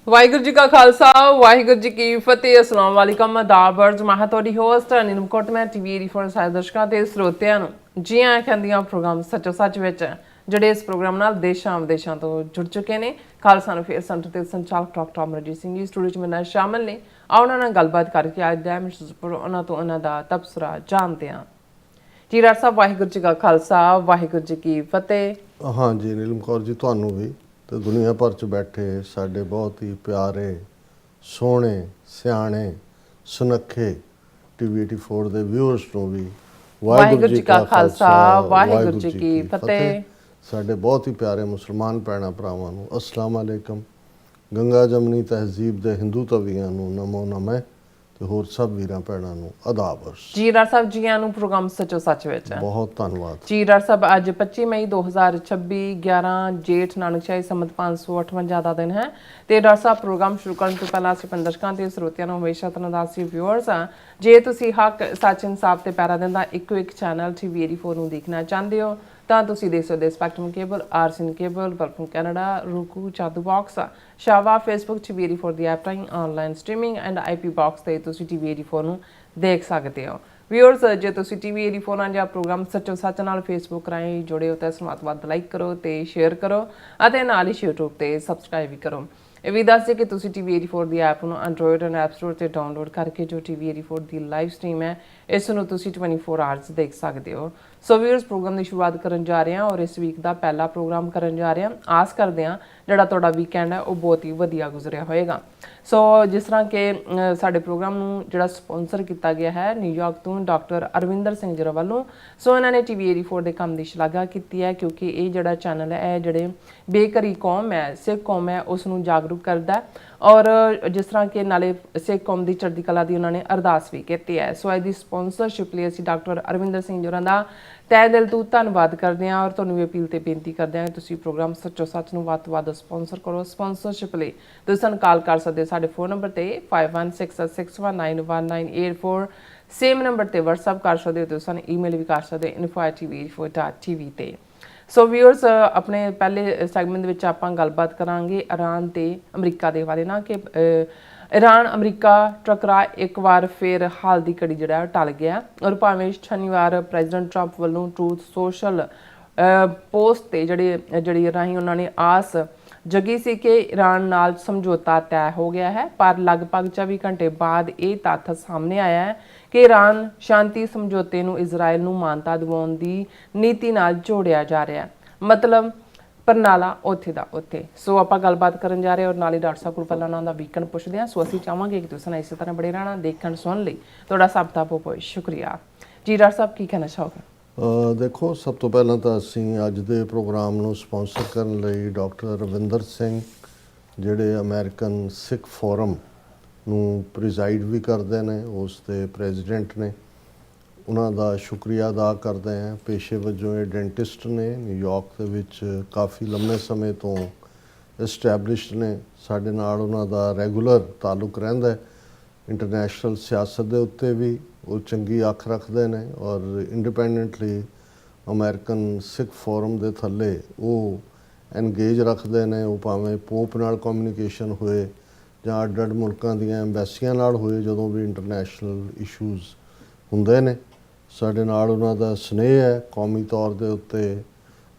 ਵਾਹਿਗੁਰੂ ਜੀ ਕਾ ਖਾਲਸਾ ਵਾਹਿਗੁਰੂ ਜੀ ਕੀ ਫਤਿਹ। ਅਸਲਾਮ ਵਾਲੇਕਮ ਦਾਬਰਜ ਮੈਂ ਤੁਹਾਡੀ ਹੋਸਟ ਨੀਲਮ ਕੋਟ ਮੈਂ ਟੀਵੀ 84 ਸਾਰੇ ਦਰਸ਼ਕਾਂ ਤੇ ਸਰੋਤਿਆਂ ਨੂੰ ਜੀ ਆਇਆਂ ਕਹਿੰਦੀਆਂ ਪ੍ਰੋਗਰਾਮ ਸੱਚੋ ਸੱਚ ਵਿੱਚ ਜਿਹੜੇ ਇਸ ਪ੍ਰੋਗਰਾਮ ਨਾਲ ਦੇਸ਼ਾਂ ਵਿਦੇਸ਼ਾਂ ਤੋਂ ਜੁੜ ਚੁੱਕੇ ਨੇ। ਖਾਲਸਾ ਨੂੰ ਫੇਰ ਸੈਂਟਰ ਤੇ ਸੰਚਾਲਕ ਡਾਕਟਰ ਅਮਰਜੀਤ ਸਿੰਘ ਜੀ ਸਟੂਡੀਓ 'ਚ ਮੇਰੇ ਨਾਲ ਸ਼ਾਮਲ ਨੇ। ਉਹਨਾਂ ਨਾਲ ਗੱਲਬਾਤ ਕਰਕੇ ਅੱਜ ਦਾ ਉਹਨਾਂ ਤੋਂ ਉਹਨਾਂ ਦਾ ਤਬਸਰਾ ਜਾਣਦੇ ਹਾਂ। ਜੀ ਡਾਕਟਰ ਸਾਹਿਬ ਵਾਹਿਗੁਰੂ ਜੀ ਕਾ ਖਾਲਸਾ ਵਾਹਿਗੁਰੂ ਜੀ ਕੀ ਫਤਿਹ। हाँ जी नीलम कौर जी ਤੁਹਾਨੂੰ ਵੀ ਤੇ ਦੁਨੀਆ ਭਰ 'ਚ ਬੈਠੇ ਸਾਡੇ ਬਹੁਤ ਹੀ ਪਿਆਰੇ ਸੋਹਣੇ ਸਿਆਣੇ ਸੁਨੱਖੇ ਟੀਵੀ 84 ਦੇ ਵਿਊਅਰਸ ਨੂੰ ਵੀ ਵਾਹਿਗੁਰੂ ਜੀ ਕਾ ਖਾਲਸਾ ਵਾਹਿਗੁਰੂ ਜੀ ਕੀ ਫਤਿਹ। ਸਾਡੇ ਬਹੁਤ ਹੀ ਪਿਆਰੇ ਮੁਸਲਮਾਨ ਭੈਣਾਂ ਭਰਾਵਾਂ ਨੂੰ ਅਸਲਾਮ ਅਲੈਕਮ। ਗੰਗਾ ਜਮਨੀ ਤਹਿਜ਼ੀਬ ਦੇ ਹਿੰਦੂ ਤਵੀਆਂ ਨੂੰ ਨਮੋ ਨਮः ਤੇ ਹੋਰ ਸਭ ਵੀਰਾਂ ਭੈਣਾਂ ਨੂੰ ਆਦਾਬ। ਜੀ ਡਾਕਟਰ ਸਾਹਿਬ ਜੀ ਆਇਆਂ ਨੂੰ ਪ੍ਰੋਗਰਾਮ ਸੱਚੋ ਸੱਚ ਵਿੱਚ ਬਹੁਤ ਧੰਨਵਾਦ ਜੀ ਡਾਕਟਰ ਸਾਹਿਬ। ਅੱਜ 25 ਮਈ 2026 11 ਜੇਠ ਨਾਨਕਸ਼ਾਹੀ ਸੰਮਤ 558 ਦਾ ਦਿਨ ਹੈ ਤੇ ਡਾਕਟਰ ਸਾਹਿਬ ਪ੍ਰੋਗਰਾਮ ਸ਼ੁਰੂ ਕਰਨ ਤੋਂ ਪਹਿਲਾਂ ਅਸੀਂ ਆਪਣੇ ਦਰਸ਼ਕਾਂ ਤੇ ਸਰੋਤਿਆਂ ਨੂੰ ਹਮੇਸ਼ਾ ਧੰਨਵਾਦੀ ਵਿਊਅਰਸ ਆ ਜੇ ਤੁਸੀਂ ਹੱਕ ਸੱਚ ਇਨਸਾਫ ਤੇ ਪੈਰਾ ਦਿੰਦਾ ਇੱਕੋ ਇੱਕ ਚੈਨਲ ਟੀਵੀ 84 ਨੂੰ ਦੇਖਣਾ ਚਾਹੁੰਦੇ ਹੋ ਤਾਂ ਤੁਸੀਂ ਦੇਖ ਸਕਦੇ ਸਪੈਕਟਰਮ ਕੇਬਲ ਆਰਸੀਨ ਕੇਬਲ ਵਰਫਮ ਕੈਨੇਡਾ ਰੂਕੂ ਚਾਦੂ ਬਾਕਸ ਸ਼ਾਵਾ ਫੇਸਬੁੱਕ ਟੀਵੀ 84 ਦੀ ਐਪ ਰਾਹੀਂ online streaming and IP box ਤੇ ਤੁਸੀਂ ਟੀਵੀ 84 ਨੂੰ ਦੇਖ ਸਕਦੇ ਹੋ। ਵਿਊਅਰਸ ਜੇ ਤੁਸੀਂ ਟੀਵੀ 84 ਨਾਲ ਜਾਂ ਪ੍ਰੋਗਰਾਮ ਸੱਚੋ ਸੱਚ ਨਾਲ ਫੇਸਬੁੱਕ ਰਾਹੀਂ ਜੁੜੇ ਹੋ ਤਾਂ ਇਸ ਨੂੰ ਵੱਧ ਲਾਈਕ ਕਰੋ ਤੇ ਸ਼ੇਅਰ ਕਰੋ ਅਤੇ ਨਾਲ ਹੀ YouTube ਤੇ ਸਬਸਕ੍ਰਾਈਬ ਵੀ ਕਰੋ। ਇਹ ਵੀ ਦੱਸ ਦਿਓ ਕਿ ਤੁਸੀਂ ਟੀਵੀ 84 ਦੀ ਐਪ ਨੂੰ ਐਂਡਰੋਇਡ ਐਂਡ ਐਪ ਸਟੋਰ ਤੇ ਡਾਊਨਲੋਡ ਕਰਕੇ ਜੋ ਟੀਵੀ 84 ਦੀ ਲਾਈਵ ਸਟ੍ਰੀਮ ਹੈ ਇਸ ਨੂੰ ਤੁਸੀਂ 24 ਆਵਰਸ ਦੇਖ ਸਕਦੇ ਹੋ। ਸੋ ਵਿਊਅਰਸ ਪ੍ਰੋਗਰਾਮ ਦੀ ਸ਼ੁਰੂਆਤ ਕਰਨ ਜਾ ਰਹੇ ਹਾਂ ਔਰ ਇਸ ਵੀਕ ਦਾ ਪਹਿਲਾ ਪ੍ਰੋਗਰਾਮ ਕਰਨ ਜਾ ਰਹੇ ਹਾਂ। ਆਸ ਕਰਦੇ ਹਾਂ ਜਿਹੜਾ ਤੁਹਾਡਾ ਵੀਕਐਂਡ ਹੈ ਉਹ ਬਹੁਤ ਹੀ ਵਧੀਆ ਗੁਜ਼ਰਿਆ ਹੋਏਗਾ। ਸੋ ਜਿਸ ਤਰ੍ਹਾਂ ਕਿ ਸਾਡੇ ਪ੍ਰੋਗਰਾਮ ਨੂੰ ਜਿਹੜਾ ਸਪਾਂਸਰ ਕੀਤਾ ਗਿਆ ਹੈ ਨਿਊਯਾਰਕ ਤੋਂ ਡਾਕਟਰ ਅਰਵਿੰਦਰ ਸਿੰਘ ਜੀ ਵੱਲੋਂ। ਸੋ ਇਹਨਾਂ ਨੇ ਟੀਵੀ 84 ਦੇ ਕੰਮ ਦੀ ਸ਼ਲਾਘਾ ਕੀਤੀ ਹੈ ਕਿਉਂਕਿ ਇਹ ਜਿਹੜਾ ਚੈਨਲ ਹੈ ਇਹ ਜਿਹੜੇ ਬੇਘਰੀ ਕੌਮ ਹੈ ਸਿੱਖ ਕੌਮ ਹੈ ਉਸ ਨੂੰ ਜਾਗਰੂਕ ਕਰਦਾ ਔਰ ਜਿਸ ਤਰ੍ਹਾਂ ਕਿ ਨਾਲੇ ਸਿੱਖ ਕੌਮ ਦੀ ਚੜ੍ਹਦੀ ਕਲਾ ਦੀ ਉਹਨਾਂ ਨੇ ਅਰਦਾਸ ਵੀ ਕੀਤੀ ਹੈ। ਸੋ ਇਹਦੀ ਸਪਾਂਸਰਸ਼ਿਪ ਲਈ ਅਸੀਂ ਡਾਕਟਰ ਅਰਵਿੰਦਰ ਸਿੰਘ ਜੀ ਦਾ ਤਹਿ ਦਿਲ ਤੋਂ ਧੰਨਵਾਦ ਕਰਦੇ ਹਾਂ ਔਰ ਤੁਹਾਨੂੰ ਵੀ ਅਪੀਲ ਤੇ ਬੇਨਤੀ ਕਰਦੇ ਹਾਂ ਕਿ ਤੁਸੀਂ ਪ੍ਰੋਗਰਾਮ ਸੱਚੋ ਸੱਚ ਨੂੰ ਵੱਧ ਤੋਂ ਵੱਧ ਸਪਾਂਸਰ ਕਰੋ। ਸਪਾਂਸਰਸ਼ਿਪ ਲਈ ਤੁਸੀਂ ਸਾਨੂੰ ਕਾਲ ਕਰ ਸਕਦੇ ਸਾਡੇ ਫੋਨ ਨੰਬਰ ਤੇ 5166191984 ਸੇਮ ਨੰਬਰ ਤੇ WhatsApp ਕਰ ਸਕਦੇ ਹੋ। ਤੁਸੀਂ ਸਾਨੂੰ ਈਮੇਲ ਵੀ ਕਰ ਸਕਦੇ ਹੋ info@tv84.tv ਤੇ। ਸੋ ਵਿਊਅਰਸ ਆਪਣੇ ਪਹਿਲੇ ਸੈਗਮੈਂਟ ਦੇ ਵਿੱਚ ਆਪਾਂ ਗੱਲਬਾਤ ਕਰਾਂਗੇ ਇਰਾਨ ਤੇ ਅਮਰੀਕਾ ਦੇ ਬਾਰੇ ਨਾ ਕਿ ਇਰਾਨ ਅਮਰੀਕਾ ਟਕਰਾ ਇੱਕ ਵਾਰ ਫਿਰ ਹਾਲ ਦੀ ਘੜੀ ਜਿਹੜਾ ਟਲ ਗਿਆ ਔਰ ਭਾਵੇਂ ਸ਼ਨੀਵਾਰ ਪ੍ਰੈਜ਼ੀਡੈਂਟ ਟਰੰਪ ਵੱਲੋਂ ਟਰੂਥ ਸੋਸ਼ਲ ਪੋਸਟ ਤੇ ਜਿਹੜੀ ਰਾਹੀਂ ਉਹਨਾਂ ਨੇ ਆਸ ਜਗੀ ਸੀ ਕਿ ਇਰਾਨ ਨਾਲ ਸਮਝੌਤਾ ਤੈਅ ਹੋ ਗਿਆ ਹੈ ਪਰ ਲਗਭਗ 24 ਘੰਟੇ ਬਾਅਦ ਇਹ ਤੱਥ ਸਾਹਮਣੇ ਆਇਆ ਹੈ ਕਿ ਇਰਾਨ ਸ਼ਾਂਤੀ ਸਮਝੌਤੇ ਨੂੰ ਇਜ਼ਰਾਈਲ ਨੂੰ ਮਾਨਤਾ ਦਿਵਾਉਣ ਦੀ ਨੀਤੀ ਨਾਲ ਜੋੜਿਆ ਜਾ ਰਿਹਾ ਮਤਲਬ ਪਰਨਾਲਾ ਉੱਥੇ ਦਾ ਉੱਥੇ। ਸੋ ਆਪਾਂ ਗੱਲਬਾਤ ਕਰਨ ਜਾ ਰਹੇ ਔਰ ਨਾਲ ਹੀ ਡਾਕਟਰ ਸਾਹਿਬ ਕੋਲ ਪਹਿਲਾਂ ਉਹਨਾਂ ਦਾ ਵੀਕਐਂਡ ਪੁੱਛਦੇ ਹਾਂ। ਸੋ ਅਸੀਂ ਚਾਹਾਂਗੇ ਕਿ ਤੁਸੀਂ ਇਸੇ ਤਰ੍ਹਾਂ ਬੜੇ ਰਹਿਣਾ ਦੇਖਣ ਸੁਣਨ ਲਈ ਤੁਹਾਡਾ ਸਭ ਦਾ ਬਹੁਤ ਬਹੁਤ ਸ਼ੁਕਰੀਆ। ਜੀ ਡਾਕਟਰ ਸਾਹਿਬ ਕੀ ਕਹਿਣਾ ਚਾਹੋਗੇ? ਦੇਖੋ ਸਭ ਤੋਂ ਪਹਿਲਾਂ ਤਾਂ ਅਸੀਂ ਅੱਜ ਦੇ ਪ੍ਰੋਗਰਾਮ ਨੂੰ ਸਪਾਂਸਰ ਕਰਨ ਲਈ ਡਾਕਟਰ ਰਵਿੰਦਰ ਸਿੰਘ ਜਿਹੜੇ ਅਮਰੀਕਨ ਸਿੱਖ ਫੋਰਮ ਨੂੰ ਪ੍ਰੀਜ਼ਾਈਡ ਵੀ ਕਰਦੇ ਨੇ ਉਸ ਦੇ ਪ੍ਰੈਜ਼ੀਡੈਂਟ ਨੇ ਉਹਨਾਂ ਦਾ ਸ਼ੁਕਰੀਆ ਅਦਾ ਕਰਦੇ ਹਾਂ। ਪੇਸ਼ੇ ਵਜੋਂ ਇਹ ਡੈਂਟਿਸਟ ਨੇ ਨਿਊਯਾਰਕ ਦੇ ਵਿੱਚ ਕਾਫੀ ਲੰਮੇ ਸਮੇਂ ਤੋਂ ਐਸਟੈਬਲਿਸ਼ਡ ਨੇ। ਸਾਡੇ ਨਾਲ ਉਹਨਾਂ ਦਾ ਰੈਗੂਲਰ ਤਾਲੁਕ ਰਹਿੰਦਾ ਇੰਟਰਨੈਸ਼ਨਲ ਸਿਆਸਤ ਦੇ ਉੱਤੇ ਵੀ ਉਹ ਚੰਗੀ ਅੱਖ ਰੱਖਦੇ ਨੇ ਔਰ ਇੰਡੀਪੈਂਡੈਂਟਲੀ ਅਮਰੀਕਨ ਸਿੱਖ ਫੋਰਮ ਦੇ ਥੱਲੇ ਉਹ ਐਨਗੇਜ ਰੱਖਦੇ ਨੇ। ਉਹ ਭਾਵੇਂ ਪੋਪ ਨਾਲ ਕਮਿਊਨੀਕੇਸ਼ਨ ਹੋਏ ਜਾਂ ਅੱਡ ਅੱਡ ਮੁਲਕਾਂ ਦੀਆਂ ਐਮਬੈਸੀਆਂ ਨਾਲ ਹੋਏ ਜਦੋਂ ਵੀ ਇੰਟਰਨੈਸ਼ਨਲ ਇਸ਼ੂਜ਼ ਹੁੰਦੇ ਨੇ ਸਾਡੇ ਨਾਲ ਉਹਨਾਂ ਦਾ ਸਨੇਹ ਹੈ। ਕੌਮੀ ਤੌਰ ਦੇ ਉੱਤੇ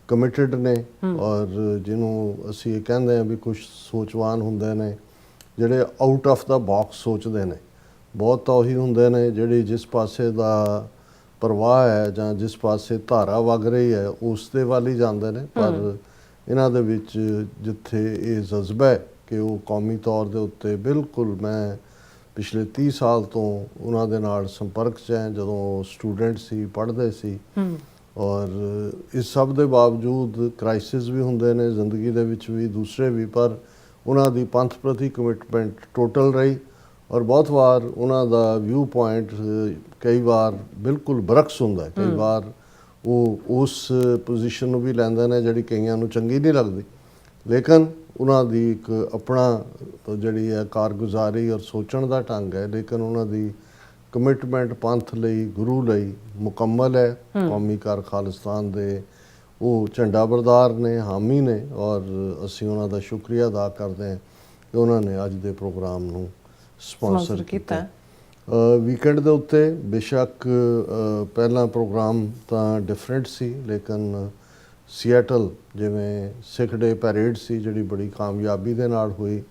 ਕਮਿਟਡ ਨੇ ਔਰ ਜਿਹਨੂੰ ਅਸੀਂ ਇਹ ਕਹਿੰਦੇ ਹਾਂ ਵੀ ਕੁਝ ਸੋਚਵਾਨ ਹੁੰਦੇ ਨੇ ਜਿਹੜੇ ਆਊਟ ਆਫ ਦਾ ਬਾਕਸ ਸੋਚਦੇ ਨੇ। ਬਹੁਤ ਤਾਂ ਉਹੀ ਹੁੰਦੇ ਨੇ ਜਿਹੜੀ ਜਿਸ ਪਾਸੇ ਦਾ ਪ੍ਰਵਾਹ ਹੈ ਜਾਂ ਜਿਸ ਪਾਸੇ ਧਾਰਾ ਵਗ ਰਹੀ ਹੈ ਉਸ ਦੇ ਵੱਲ ਹੀ ਜਾਂਦੇ ਨੇ ਪਰ ਇਹਨਾਂ ਦੇ ਵਿੱਚ ਜਿੱਥੇ ਇਹ ਜਜ਼ਬਾ ਹੈ ਕਿ ਉਹ ਕੌਮੀ ਤੌਰ ਦੇ ਉੱਤੇ ਬਿਲਕੁਲ ਮੈਂ ਪਿਛਲੇ 30 ਸਾਲ ਤੋਂ ਉਹਨਾਂ ਦੇ ਨਾਲ ਸੰਪਰਕ 'ਚ ਹੈ ਜਦੋਂ ਸਟੂਡੈਂਟ ਸੀ ਪੜ੍ਹਦੇ ਸੀ ਔਰ ਇਸ ਸਭ ਦੇ ਬਾਵਜੂਦ ਕ੍ਰਾਈਸਿਸ ਵੀ ਹੁੰਦੇ ਨੇ ਜ਼ਿੰਦਗੀ ਦੇ ਵਿੱਚ ਵੀ ਦੂਸਰੇ ਵੀ ਪਰ ਉਹਨਾਂ ਦੀ ਪੰਥ ਪ੍ਰਤੀ ਕਮਿਟਮੈਂਟ ਟੋਟਲ ਰਹੀ ਔਰ ਬਹੁਤ ਵਾਰ ਉਹਨਾਂ ਦਾ ਵਿਊ ਪੁਆਇੰਟ ਕਈ ਵਾਰ ਬਿਲਕੁਲ ਬਰਕਸ ਹੁੰਦਾ ਕਈ ਵਾਰ ਉਹ ਉਸ ਪੋਜੀਸ਼ਨ ਨੂੰ ਵੀ ਲੈਂਦੇ ਨੇ ਜਿਹੜੀ ਕਈਆਂ ਨੂੰ ਚੰਗੀ ਨਹੀਂ ਲੱਗਦੀ ਲੇਕਿਨ ਉਹਨਾਂ ਦੀ ਇੱਕ ਆਪਣਾ ਜਿਹੜੀ ਹੈ ਕਾਰਗੁਜ਼ਾਰੀ ਔਰ ਸੋਚਣ ਦਾ ਢੰਗ ਹੈ ਲੇਕਿਨ ਉਹਨਾਂ ਦੀ ਕਮਿਟਮੈਂਟ ਪੰਥ ਲਈ ਗੁਰੂ ਲਈ ਮੁਕੰਮਲ ਹੈ। ਕੌਮੀ ਕਾਰ ਖਾਲਿਸਤਾਨ ਦੇ ਉਹ ਝੰਡਾ ਬਰਦਾਰ ਨੇ ਹਾਮੀ ਨੇ ਔਰ ਅਸੀਂ ਉਹਨਾਂ ਦਾ ਸ਼ੁਕਰੀਆ ਅਦਾ ਕਰਦੇ ਹਾਂ ਕਿ ਉਹਨਾਂ ਨੇ ਅੱਜ ਦੇ ਪ੍ਰੋਗਰਾਮ ਨੂੰ ਸਪਾਂਸਰ Sponsor ਕੀਤਾ ਕੀਤਾ। ਵੀਕਐਂਡ ਦੇ ਉੱਤੇ ਬੇਸ਼ੱਕ ਪਹਿਲਾ ਪ੍ਰੋਗਰਾਮ ਤਾਂ ਡਿਫਰੈਂਟ ਸੀ, ਲੇਕਿਨ ਸੀਐਟਲ ਜਿਵੇਂ ਸਿੱਖ ਡੇ ਪੈਰੇਡ ਸੀ ਜਿਹੜੀ ਬੜੀ ਕਾਮਯਾਬੀ ਦੇ ਨਾਲ ਹੋਈ,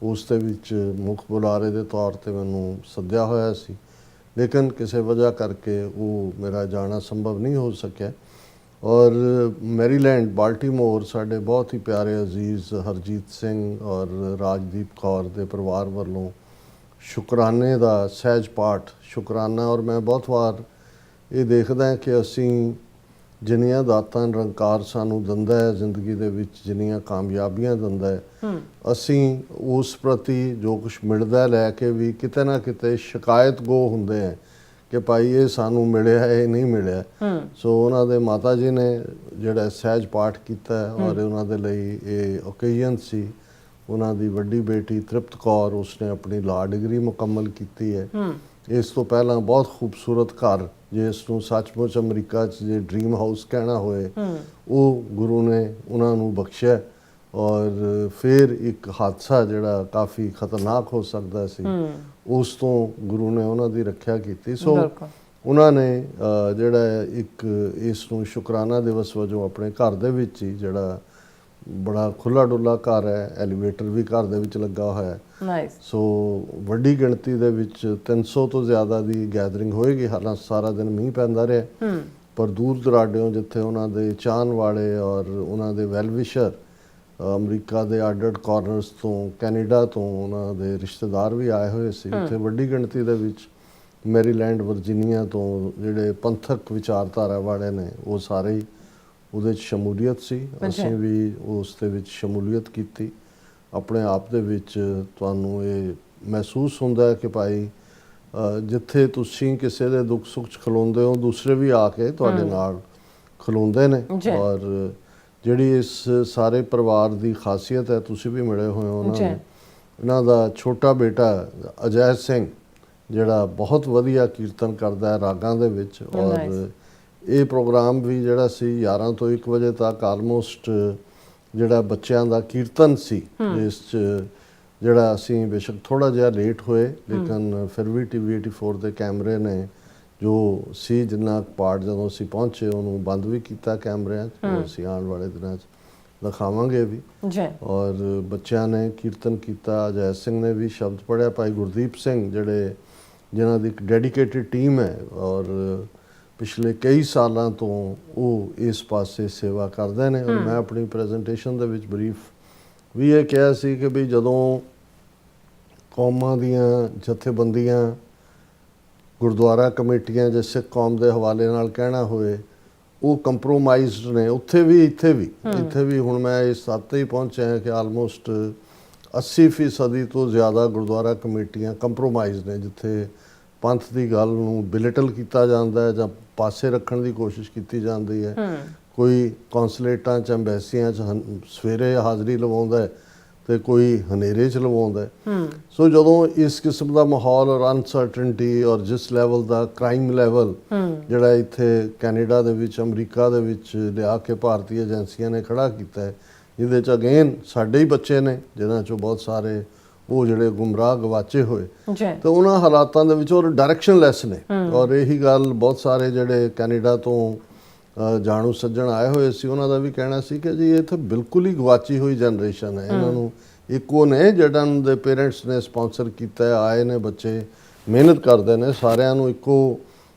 ਉਸ ਦੇ ਵਿੱਚ ਮੁੱਖ ਬੁਲਾਰੇ ਦੇ ਤੌਰ ਤੇ ਮੈਨੂੰ ਸੱਦਿਆ ਹੋਇਆ ਸੀ, ਲੇਕਿਨ ਕਿਸੇ ਵਜ੍ਹਾ ਕਰਕੇ ਉਹ ਮੇਰਾ ਜਾਣਾ ਸੰਭਵ ਨਹੀਂ ਹੋ ਸਕਿਆ। ਔਰ ਮੈਰੀਲੈਂਡ ਬਾਲਟੀਮੋਰ ਸਾਡੇ ਬਹੁਤ ਹੀ ਪਿਆਰੇ ਅਜ਼ੀਜ਼ ਹਰਜੀਤ ਸਿੰਘ ਔਰ ਰਾਜਦੀਪ ਕੌਰ ਦੇ ਪਰਿਵਾਰ ਵੱਲੋਂ ਸ਼ੁਕਰਾਨੇ ਦਾ ਸਹਿਜ ਪਾਠ ਸ਼ੁਕਰਾਨਾ। ਔਰ ਮੈਂ ਬਹੁਤ ਵਾਰ ਇਹ ਦੇਖਦਾ ਕਿ ਅਸੀਂ ਜਿੰਨੀਆਂ ਦਾਤਾਂ ਨਿਰੰਕਾਰ ਸਾਨੂੰ ਦਿੰਦਾ ਹੈ ਜ਼ਿੰਦਗੀ ਦੇ ਵਿੱਚ, ਜਿੰਨੀਆਂ ਕਾਮਯਾਬੀਆਂ ਦਿੰਦਾ ਹੈ, ਅਸੀਂ ਉਸ ਪ੍ਰਤੀ ਜੋ ਕੁਝ ਮਿਲਦਾ ਲੈ ਕੇ ਵੀ ਕਿਤੇ ਨਾ ਕਿਤੇ ਸ਼ਿਕਾਇਤਗੋ ਹੁੰਦੇ ਹੈ ਕਿ ਭਾਈ ਇਹ ਸਾਨੂੰ ਮਿਲਿਆ ਇਹ ਨਹੀਂ ਮਿਲਿਆ। ਸੋ ਉਹਨਾਂ ਦੇ ਮਾਤਾ ਜੀ ਨੇ ਜਿਹੜਾ ਸਹਿਜ ਪਾਠ ਕੀਤਾ ਔਰ ਉਹਨਾਂ ਦੇ ਲਈ ਇਹ ਓਕੇਜ਼ਨ ਸੀ। ਉਹਨਾਂ ਦੀ ਵੱਡੀ ਬੇਟੀ ਤ੍ਰਿਪਤ ਕੌਰ ਉਸਨੇ ਆਪਣੀ ਲਾਅ ਡਿਗਰੀ ਮੁਕੰਮਲ ਕੀਤੀ ਹੈ। ਇਸ ਤੋਂ ਪਹਿਲਾਂ ਬਹੁਤ ਖੂਬਸੂਰਤ ਘਰ ਜਿਸ ਨੂੰ ਸੱਚਮੁੱਚ ਅਮਰੀਕਾ 'ਚ ਜੇ ਡ੍ਰੀਮ ਹਾਊਸ ਕਹਿਣਾ ਹੋਏ, ਉਹ ਗੁਰੂ ਨੇ ਉਹਨਾਂ ਨੂੰ ਬਖਸ਼ਿਆ। ਔਰ ਫਿਰ ਇੱਕ ਹਾਦਸਾ ਜਿਹੜਾ ਕਾਫੀ ਖਤਰਨਾਕ ਹੋ ਸਕਦਾ ਸੀ, ਉਸ ਤੋਂ ਗੁਰੂ ਨੇ ਉਹਨਾਂ ਦੀ ਰੱਖਿਆ ਕੀਤੀ। ਸੋ ਉਹਨਾਂ ਨੇ ਜਿਹੜਾ ਇੱਕ ਇਸ ਨੂੰ ਸ਼ੁਕਰਾਨਾ ਦਿਵਸ ਵਜੋਂ ਆਪਣੇ ਘਰ ਦੇ ਵਿੱਚ ਹੀ, ਜਿਹੜਾ ਬੜਾ ਖੁੱਲਾ ਡੁੱਲਾ ਘਰ ਹੈ, ਐਲੀਵੇਟਰ ਵੀ ਘਰ ਦੇ ਵਿੱਚ ਲੱਗਾ ਹੋਇਆ ਹੈ, ਸੋ ਵੱਡੀ ਗਿਣਤੀ ਦੇ ਵਿੱਚ 300 ਤੋਂ ਜ਼ਿਆਦਾ ਦੀ ਗੈਦਰਿੰਗ ਹੋਏਗੀ। ਹਾਲਾਂਕਿ ਸਾਰਾ ਦਿਨ ਮੀਂਹ ਪੈਂਦਾ ਰਿਹਾ, ਪਰ ਦੂਰ ਦਰਾਡਿਓਂ ਜਿੱਥੇ ਉਹਨਾਂ ਦੇ ਚਾਹਣ ਵਾਲੇ ਔਰ ਉਹਨਾਂ ਦੇ ਵੈਲਵਿਸ਼ਰ ਅਮਰੀਕਾ ਦੇ ਅੱਡ-ਅੱਡ ਕਾਰਨਰਸ ਤੋਂ, ਕੈਨੇਡਾ ਤੋਂ ਉਹਨਾਂ ਦੇ ਰਿਸ਼ਤੇਦਾਰ ਵੀ ਆਏ ਹੋਏ ਸੀ। ਉੱਥੇ ਵੱਡੀ ਗਿਣਤੀ ਦੇ ਵਿੱਚ ਮੈਰੀਲੈਂਡ ਵਰਜੀਨੀਆ ਤੋਂ ਜਿਹੜੇ ਪੰਥਕ ਵਿਚਾਰਧਾਰਾ ਵਾਲੇ ਨੇ ਉਹ ਸਾਰੇ ਹੀ ਉਹਦੇ 'ਚ ਸ਼ਮੂਲੀਅਤ ਸੀ। ਅਸੀਂ ਵੀ ਉਸ ਦੇ ਵਿੱਚ ਸ਼ਮੂਲੀਅਤ ਕੀਤੀ। ਆਪਣੇ ਆਪ ਦੇ ਵਿੱਚ ਤੁਹਾਨੂੰ ਇਹ ਮਹਿਸੂਸ ਹੁੰਦਾ ਕਿ ਭਾਈ ਜਿੱਥੇ ਤੁਸੀਂ ਕਿਸੇ ਦੇ ਦੁੱਖ ਸੁੱਖ 'ਚ ਖਲੋਂਦੇ ਹੋ, ਦੂਸਰੇ ਵੀ ਆ ਕੇ ਤੁਹਾਡੇ ਨਾਲ ਖਲੋਂਦੇ ਨੇ। ਔਰ ਜਿਹੜੀ ਇਸ ਸਾਰੇ ਪਰਿਵਾਰ ਦੀ ਖਾਸੀਅਤ ਹੈ, ਤੁਸੀਂ ਵੀ ਮਿਲੇ ਹੋਏ ਹੋ ਉਹਨਾਂ ਨੂੰ, ਇਹਨਾਂ ਦਾ ਛੋਟਾ ਬੇਟਾ ਅਜੈ ਸਿੰਘ ਜਿਹੜਾ ਬਹੁਤ ਵਧੀਆ ਕੀਰਤਨ ਕਰਦਾ ਹੈ ਰਾਗਾਂ ਦੇ ਵਿੱਚ। ਔਰ ਇਹ ਪ੍ਰੋਗਰਾਮ ਵੀ ਜਿਹੜਾ ਸੀ 11 ਤੋਂ 1 ਵਜੇ ਤੱਕ ਆਲਮੋਸਟ ਜਿਹੜਾ ਬੱਚਿਆਂ ਦਾ ਕੀਰਤਨ ਸੀ, ਜਿਸ 'ਚ ਜਿਹੜਾ ਅਸੀਂ ਬੇਸ਼ੱਕ ਥੋੜ੍ਹਾ ਜਿਹਾ ਲੇਟ ਹੋਏ, ਲੇਕਿਨ ਫਿਰ ਵੀ TV 84 ਦੇ ਕੈਮਰੇ ਨੇ ਜੋ ਸੀ ਜਿੰਨਾ ਪਾਰਟ ਜਦੋਂ ਅਸੀਂ ਪਹੁੰਚੇ ਉਹਨੂੰ ਬੰਦ ਵੀ ਕੀਤਾ ਕੈਮਰਿਆਂ 'ਚ। ਅਸੀਂ ਆਉਣ ਵਾਲੇ ਦਿਨਾਂ 'ਚ ਦਿਖਾਵਾਂਗੇ ਵੀ। ਔਰ ਬੱਚਿਆਂ ਨੇ ਕੀਰਤਨ ਕੀਤਾ, ਅਜੈ ਸਿੰਘ ਨੇ ਵੀ ਸ਼ਬਦ ਪੜ੍ਹਿਆ, ਭਾਈ ਗੁਰਦੀਪ ਸਿੰਘ ਜਿਨ੍ਹਾਂ ਦੀ ਇੱਕ ਡੈਡੀਕੇਟਿਡ ਟੀਮ ਹੈ ਔਰ ਪਿਛਲੇ ਕਈ ਸਾਲਾਂ ਤੋਂ ਉਹ ਇਸ ਪਾਸੇ ਸੇਵਾ ਕਰਦੇ ਨੇ। ਔਰ ਮੈਂ ਆਪਣੀ ਪ੍ਰੈਜੈਂਟੇਸ਼ਨ ਦੇ ਵਿੱਚ ਬਰੀਫ ਵੀ ਇਹ ਕਿਹਾ ਸੀ ਕਿ ਵੀ ਜਦੋਂ ਕੌਮਾਂ ਦੀਆਂ ਜਥੇਬੰਦੀਆਂ, ਗੁਰਦੁਆਰਾ ਕਮੇਟੀਆਂ ਜੇ ਸਿੱਖ ਕੌਮ ਦੇ ਹਵਾਲੇ ਨਾਲ ਕਹਿਣਾ ਹੋਏ, ਉਹ ਕੰਪਰੋਮਾਈਜ਼ਡ ਨੇ ਉੱਥੇ ਵੀ ਇੱਥੇ ਵੀ। ਹੁਣ ਮੈਂ ਇਸ ਸੱਤ ਹੀ ਪਹੁੰਚਿਆ ਕਿ ਆਲਮੋਸਟ 80% ਤੋਂ ਜ਼ਿਆਦਾ ਗੁਰਦੁਆਰਾ ਕਮੇਟੀਆਂ ਕੰਪਰੋਮਾਈਜ਼ ਨੇ, ਜਿੱਥੇ ਪੰਥ ਦੀ ਗੱਲ ਨੂੰ ਬਿਲਿਟਲ ਕੀਤਾ ਜਾਂਦਾ ਹੈ ਜਾਂ ਪਾਸੇ ਰੱਖਣ ਦੀ ਕੋਸ਼ਿਸ਼ ਕੀਤੀ ਜਾਂਦੀ ਹੈ। ਕੋਈ ਕੌਂਸਲੇਟਾਂ 'ਚ, ਅੰਬੈਸੀਆਂ 'ਚ ਸਵੇਰੇ ਹਾਜ਼ਰੀ ਲਵਾਉਂਦਾ ਹੈ ਤੇ ਕੋਈ ਹਨੇਰੇ 'ਚ ਲਵਾਉਂਦਾ ਹੈ। ਸੋ ਜਦੋਂ ਇਸ ਕਿਸਮ ਦਾ ਮਾਹੌਲ ਔਰ ਅਨਸਰਟਨਟੀ ਔਰ ਜਿਸ ਲੈਵਲ ਦਾ ਕ੍ਰਾਈਮ ਲੈਵਲ ਜਿਹੜਾ ਇੱਥੇ ਕੈਨੇਡਾ ਦੇ ਵਿੱਚ, ਅਮਰੀਕਾ ਦੇ ਵਿੱਚ ਲਿਆ ਕੇ ਭਾਰਤੀ ਏਜੰਸੀਆਂ ਨੇ ਖੜਾ ਕੀਤਾ ਹੈ, ਜਿਹਦੇ 'ਚ ਅਗੇਨ ਸਾਡੇ ਹੀ ਬੱਚੇ ਨੇ ਜਿਨ੍ਹਾਂ 'ਚੋਂ ਬਹੁਤ ਸਾਰੇ ਉਹ ਜਿਹੜੇ ਗੁੰਮਰਾਹ ਗਵਾਚੇ ਹੋਏ, ਤੇ ਉਹਨਾਂ ਹਾਲਾਤਾਂ ਦੇ ਵਿੱਚ ਉਹ ਡਾਇਰੈਕਸ਼ਨਲੈਸ ਨੇ। ਔਰ ਇਹੀ ਗੱਲ ਬਹੁਤ ਸਾਰੇ ਜਿਹੜੇ ਕੈਨੇਡਾ ਤੋਂ ਜਾਣੂ ਸੱਜਣ ਆਏ ਹੋਏ ਸੀ ਉਹਨਾਂ ਦਾ ਵੀ ਕਹਿਣਾ ਸੀ ਕਿ ਜੀ ਇਹ ਤਾਂ ਬਿਲਕੁਲ ਹੀ ਗਵਾਚੀ ਹੋਈ ਜਨਰੇਸ਼ਨ ਹੈ। ਇਹਨਾਂ ਨੂੰ ਇੱਕੋ ਨੇ ਜਿਹੜਾ ਦੇ ਪੇਰੈਂਟਸ ਨੇ ਸਪਾਂਸਰ ਕੀਤਾ, ਆਏ ਨੇ ਬੱਚੇ, ਮਿਹਨਤ ਕਰਦੇ ਨੇ, ਸਾਰਿਆਂ ਨੂੰ ਇੱਕੋ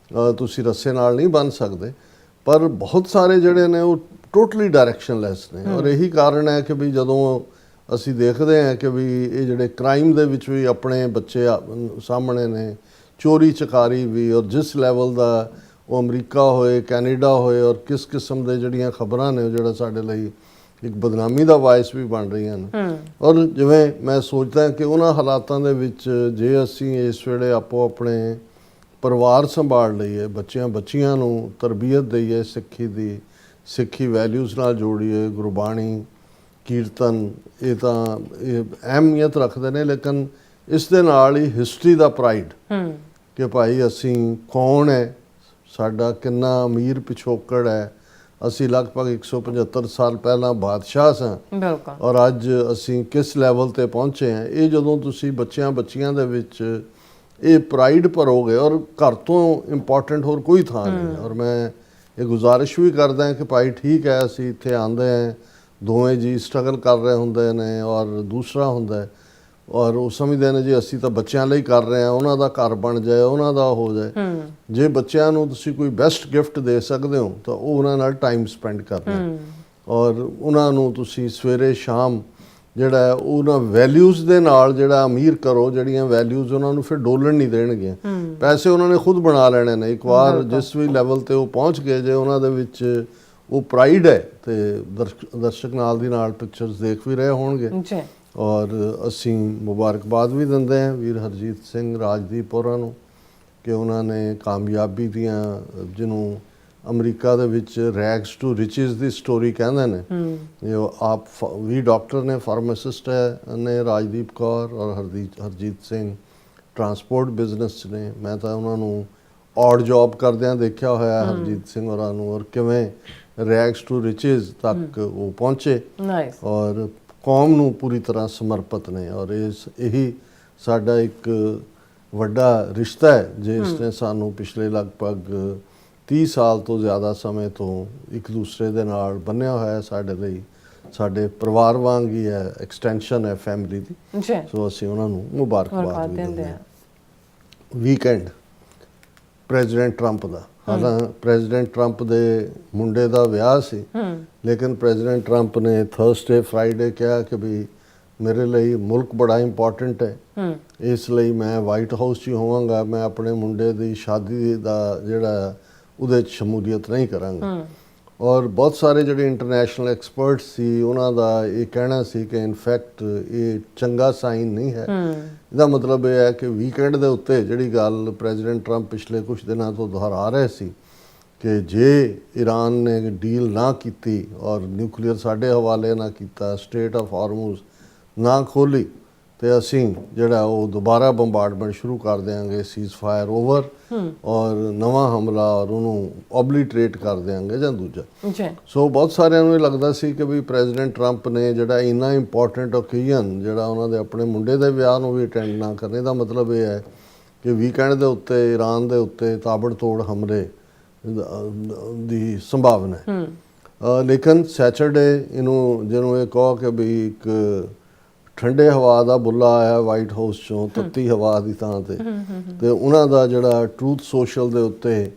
ਤੁਸੀਂ ਰੱਸੇ ਨਾਲ ਨਹੀਂ ਬੰਨ੍ਹ ਸਕਦੇ, ਪਰ ਬਹੁਤ ਸਾਰੇ ਜਿਹੜੇ ਨੇ ਉਹ ਟੋਟਲੀ ਡਾਇਰੈਕਸ਼ਨਲੈਸ ਨੇ। ਔਰ ਇਹੀ ਕਾਰਨ ਹੈ ਕਿ ਵੀ ਜਦੋਂ ਅਸੀਂ ਦੇਖਦੇ ਹਾਂ ਕਿ ਵੀ ਇਹ ਜਿਹੜੇ ਕ੍ਰਾਈਮ ਦੇ ਵਿੱਚ ਵੀ ਆਪਣੇ ਬੱਚੇ ਸਾਹਮਣੇ ਨੇ, ਚੋਰੀ ਚਕਾਰੀ ਵੀ, ਔਰ ਜਿਸ ਲੈਵਲ ਦਾ ਉਹ ਅਮਰੀਕਾ ਹੋਏ, ਕੈਨੇਡਾ ਹੋਏ, ਔਰ ਕਿਸ ਕਿਸਮ ਦੇ ਜਿਹੜੀਆਂ ਖਬਰਾਂ ਨੇ ਉਹ ਜਿਹੜਾ ਸਾਡੇ ਲਈ ਇੱਕ ਬਦਨਾਮੀ ਦਾ ਵਾਇਸ ਵੀ ਬਣ ਰਹੀਆਂ ਨੇ। ਔਰ ਜਿਵੇਂ ਮੈਂ ਸੋਚਦਾ ਕਿ ਉਹਨਾਂ ਹਾਲਾਤਾਂ ਦੇ ਵਿੱਚ ਜੇ ਅਸੀਂ ਇਸ ਵੇਲੇ ਆਪੋ ਆਪਣੇ ਪਰਿਵਾਰ ਸੰਭਾਲ ਲਈਏ, ਬੱਚੀਆਂ ਨੂੰ ਤਰਬੀਅਤ ਦਈਏ ਸਿੱਖੀ ਦੀ, ਸਿੱਖੀ ਵੈਲਿਊਜ਼ ਨਾਲ ਜੋੜੀਏ, ਗੁਰਬਾਣੀ, ਕੀਰਤਨ, ਇਹ ਤਾਂ ਇਹ ਅਹਿਮੀਅਤ ਰੱਖਦੇ ਨੇ, ਲੇਕਿਨ ਇਸ ਦੇ ਨਾਲ ਹੀ ਹਿਸਟਰੀ ਦਾ ਪ੍ਰਾਈਡ ਕਿ ਭਾਈ ਅਸੀਂ ਕੌਣ ਹੈ, ਸਾਡਾ ਕਿੰਨਾ ਅਮੀਰ ਪਿਛੋਕੜ ਹੈ, ਅਸੀਂ ਲਗਭਗ 175 ਸਾਲ ਪਹਿਲਾਂ ਬਾਦਸ਼ਾਹ ਸਾਂ ਬਿਲਕੁਲ। ਔਰ ਅੱਜ ਅਸੀਂ ਕਿਸ ਲੈਵਲ ਤੇ ਪਹੁੰਚੇ ਹਾਂ, ਇਹ ਜਦੋਂ ਤੁਸੀਂ ਬੱਚਿਆਂ ਦੇ ਵਿੱਚ ਇਹ ਪ੍ਰਾਈਡ ਭਰੋਗੇ, ਔਰ ਘਰ ਤੋਂ ਇੰਪੋਰਟੈਂਟ ਹੋਰ ਕੋਈ ਥਾਂ ਨਹੀਂ। ਔਰ ਮੈਂ ਇਹ ਗੁਜ਼ਾਰਿਸ਼ ਵੀ ਕਰਦਾ ਹਾਂ ਕਿ ਭਾਈ ਠੀਕ ਹੈ, ਅਸੀਂ ਇੱਥੇ ਆਉਂਦੇ ਹਾਂ, ਦੋਵੇਂ ਜੀ ਸਟਰਗਲ ਕਰ ਰਹੇ ਹੁੰਦੇ ਨੇ, ਔਰ ਦੂਸਰਾ ਹੁੰਦਾ ਔਰ ਉਹ ਸਮਝਦੇ ਨੇ ਜੀ ਅਸੀਂ ਤਾਂ ਬੱਚਿਆਂ ਲਈ ਕਰ ਰਹੇ ਹਾਂ, ਉਹਨਾਂ ਦਾ ਘਰ ਬਣ ਜਾਏ, ਉਹਨਾਂ ਦਾ ਹੋ ਜਾਏ। ਜੇ ਬੱਚਿਆਂ ਨੂੰ ਤੁਸੀਂ ਕੋਈ ਬੈਸਟ ਗਿਫਟ ਦੇ ਸਕਦੇ ਹੋ ਤਾਂ ਉਹ ਉਹਨਾਂ ਨਾਲ ਟਾਈਮ ਸਪੈਂਡ ਕਰਨਾ, ਔਰ ਉਹਨਾਂ ਨੂੰ ਤੁਸੀਂ ਸਵੇਰੇ ਸ਼ਾਮ ਜਿਹੜਾ ਹੈ ਉਹਨਾਂ ਵੈਲਿਊਜ਼ ਦੇ ਨਾਲ ਜਿਹੜਾ ਅਮੀਰ ਕਰੋ, ਜਿਹੜੀਆਂ ਵੈਲਿਊਜ਼ ਉਹਨਾਂ ਨੂੰ ਫਿਰ ਡੋਲਣ ਨਹੀਂ ਦੇਣਗੀਆਂ। ਪੈਸੇ ਉਹਨਾਂ ਨੇ ਖੁਦ ਬਣਾ ਲੈਣੇ ਨੇ ਇੱਕ ਵਾਰ ਜਿਸ ਵੀ ਲੈਵਲ ਤੇ ਉਹ ਪਹੁੰਚ ਗਏ। ਜੇ ਉਹਨਾਂ ਦੇ ਵਿੱਚ ਉਹ ਪ੍ਰਾਈਡ ਹੈ ਤੇ ਦਰਸ਼ਕ ਨਾਲ ਦੀ ਨਾਲ ਪਿਕਚਰਸ ਦੇਖ ਵੀ ਰਹੇ ਹੋਣਗੇ। ਜੀ। ਔਰ ਅਸੀਂ ਮੁਬਾਰਕਬਾਦ ਵੀ ਦਿੰਦੇ ਹਾਂ ਵੀਰ ਹਰਜੀਤ ਸਿੰਘ ਰਾਜਦੀਪ ਹੋਰਾਂ ਨੂੰ ਕਿ ਉਹਨਾਂ ਨੇ ਕਾਮਯਾਬੀ ਦੀਆਂ, ਜਿਹਨੂੰ ਅਮਰੀਕਾ ਦੇ ਵਿੱਚ ਰੈਗਸ ਟੂ ਰਿਚਿਸ ਦੀ ਸਟੋਰੀ ਕਹਿੰਦੇ ਨੇ, ਇਹ ਆਪ ਵੀ ਡਾਕਟਰ ਨੇ, ਫਾਰਮਾਸਿਸਟ ਹੈ ਨੇ ਰਾਜਦੀਪ ਕੌਰ, ਔਰ ਹਰਜੀਤ ਸਿੰਘ ਟਰਾਂਸਪੋਰਟ ਬਿਜ਼ਨਸ 'ਚ ਨੇ। ਮੈਂ ਤਾਂ ਉਹਨਾਂ ਨੂੰ ਔਡ ਜੌਬ ਕਰਦਿਆਂ ਦੇਖਿਆ ਹੋਇਆ ਹਰਜੀਤ ਸਿੰਘ ਹੋਰਾਂ ਨੂੰ, ਔਰ ਕਿਵੇਂ ਰੈਗਸ ਟੂ ਰਿਚਿਸ ਤੱਕ ਉਹ ਪਹੁੰਚੇ ਔਰ ਕੌਮ ਨੂੰ ਪੂਰੀ ਤਰ੍ਹਾਂ ਸਮਰਪਿਤ ਨੇ। ਔਰ ਇਹੀ ਸਾਡਾ ਇੱਕ ਵੱਡਾ ਰਿਸ਼ਤਾ ਹੈ ਜਿਸ ਨੇ ਸਾਨੂੰ ਪਿਛਲੇ ਲਗਭਗ 30 ਸਾਲ ਤੋਂ ਜ਼ਿਆਦਾ ਸਮੇਂ ਤੋਂ ਇੱਕ ਦੂਸਰੇ ਦੇ ਨਾਲ ਬੰਨਿਆ ਹੋਇਆ। ਸਾਡੇ ਲਈ ਸਾਡੇ ਪਰਿਵਾਰ ਵਾਂਗ ਹੀ ਹੈ, ਐਕਸਟੈਂਸ਼ਨ ਹੈ ਫੈਮਿਲੀ ਦੀ। ਸੋ ਅਸੀਂ ਉਹਨਾਂ ਨੂੰ ਮੁਬਾਰਕਬਾਦ ਦਿੰਦੇ ਹਾਂ। ਵੀਕਐਂਡ ਪ੍ਰੈਜ਼ੀਡੈਂਟ ਟਰੰਪ ਦਾ, ਹਾਲਾਂਕਿ ਪ੍ਰੈਜ਼ੀਡੈਂਟ ਟਰੰਪ ਦੇ ਮੁੰਡੇ ਦਾ ਵਿਆਹ ਸੀ, ਲੇਕਿਨ ਪ੍ਰੈਜ਼ੀਡੈਂਟ ਟਰੰਪ ਨੇ ਥਰਸਡੇ ਫਰਾਈਡੇ ਕਿਹਾ ਕਿ ਵੀ ਮੇਰੇ ਲਈ ਮੁਲਕ ਬੜਾ ਇੰਪੋਰਟੈਂਟ ਹੈ, ਇਸ ਲਈ ਮੈਂ ਵਾਈਟ ਹਾਊਸ 'ਚ ਹੀ ਹੋਵਾਂਗਾ, ਮੈਂ ਆਪਣੇ ਮੁੰਡੇ ਦੀ ਸ਼ਾਦੀ ਦਾ ਜਿਹੜਾ ਉਹਦੇ 'ਚ ਸ਼ਮੂਲੀਅਤ ਨਹੀਂ ਕਰਾਂਗਾ। ਔਰ ਬਹੁਤ ਸਾਰੇ ਜਿਹੜੇ ਇੰਟਰਨੈਸ਼ਨਲ ਐਕਸਪਰਟ ਸੀ ਉਹਨਾਂ ਦਾ ਇਹ ਕਹਿਣਾ ਸੀ ਕਿ ਇਨਫੈਕਟ ਇਹ ਚੰਗਾ ਸਾਈਨ ਨਹੀਂ ਹੈ। ਇਹਦਾ ਮਤਲਬ ਇਹ ਹੈ ਕਿ ਵੀਕਐਂਡ ਦੇ ਉੱਤੇ ਜਿਹੜੀ ਗੱਲ ਪ੍ਰੈਜ਼ੀਡੈਂਟ ਟਰੰਪ ਪਿਛਲੇ ਕੁਝ ਦਿਨਾਂ ਤੋਂ ਦੁਹਰਾ ਰਹੇ ਸੀ ਕਿ ਜੇ ਈਰਾਨ ਨੇ ਡੀਲ ਨਾ ਕੀਤੀ ਔਰ ਨਿਊਕਲੀਅਰ ਸਾਡੇ ਹਵਾਲੇ ਨਾ ਕੀਤਾ, ਸਟੇਟ ਆਫ ਹਾਰਮੂਜ਼ ਨਾ ਖੋਲੀ, ਤੇ ਅਸੀਂ ਜਿਹੜਾ ਉਹ ਦੁਬਾਰਾ ਬੰਬਾਰਡਮੈਂਟ ਸ਼ੁਰੂ ਕਰ ਦਿਆਂਗੇ, ਸੀਜ਼ ਫਾਇਰ ਓਵਰ ਔਰ ਨਵਾਂ ਹਮਲਾ ਔਰ ਉਹਨੂੰ ਓਬਲੀਟਰੇਟ ਕਰ ਦਿਆਂਗੇ ਜਾਂ ਦੂਜਾ। ਸੋ ਬਹੁਤ ਸਾਰਿਆਂ ਨੂੰ ਇਹ ਲੱਗਦਾ ਸੀ ਕਿ ਵੀ ਪ੍ਰੈਜ਼ੀਡੈਂਟ ਟਰੰਪ ਨੇ ਜਿਹੜਾ ਇੰਨਾ ਇੰਪੋਰਟੈਂਟ ਓਕੇਜ਼ਨ ਜਿਹੜਾ ਉਹਨਾਂ ਦੇ ਆਪਣੇ ਮੁੰਡੇ ਦੇ ਵਿਆਹ ਨੂੰ ਵੀ ਅਟੈਂਡ ਨਾ ਕਰਨੇ ਦਾ ਮਤਲਬ ਇਹ ਹੈ ਕਿ ਵੀਕਐਂਡ ਦੇ ਉੱਤੇ ਈਰਾਨ ਦੇ ਉੱਤੇ ਤਾਬੜਤੋੜ ਹਮਲੇ ਦੀ ਸੰਭਾਵਨਾ ਹੈ। ਲੇਕਿਨ ਸੈਚਰਡੇ ਇਹਨੂੰ ਜਿਹਨੂੰ ਇਹ ਕਹੋ ਕਿ ਵੀ ਇੱਕ ਠੰਡੇ ਹਵਾ ਦਾ ਬੁੱਲਾ ਆਇਆ ਵਾਈਟ ਹਾਊਸ ਚੋਂ ਤੱਤੀ ਹਵਾ ਦੀ ਥਾਂ ਤੇ ਉਹਨਾਂ ਦਾ ਜਿਹੜਾ ਟਰੂਥ ਸੋਸ਼ਲ ਦੇ ਉੱਤੇ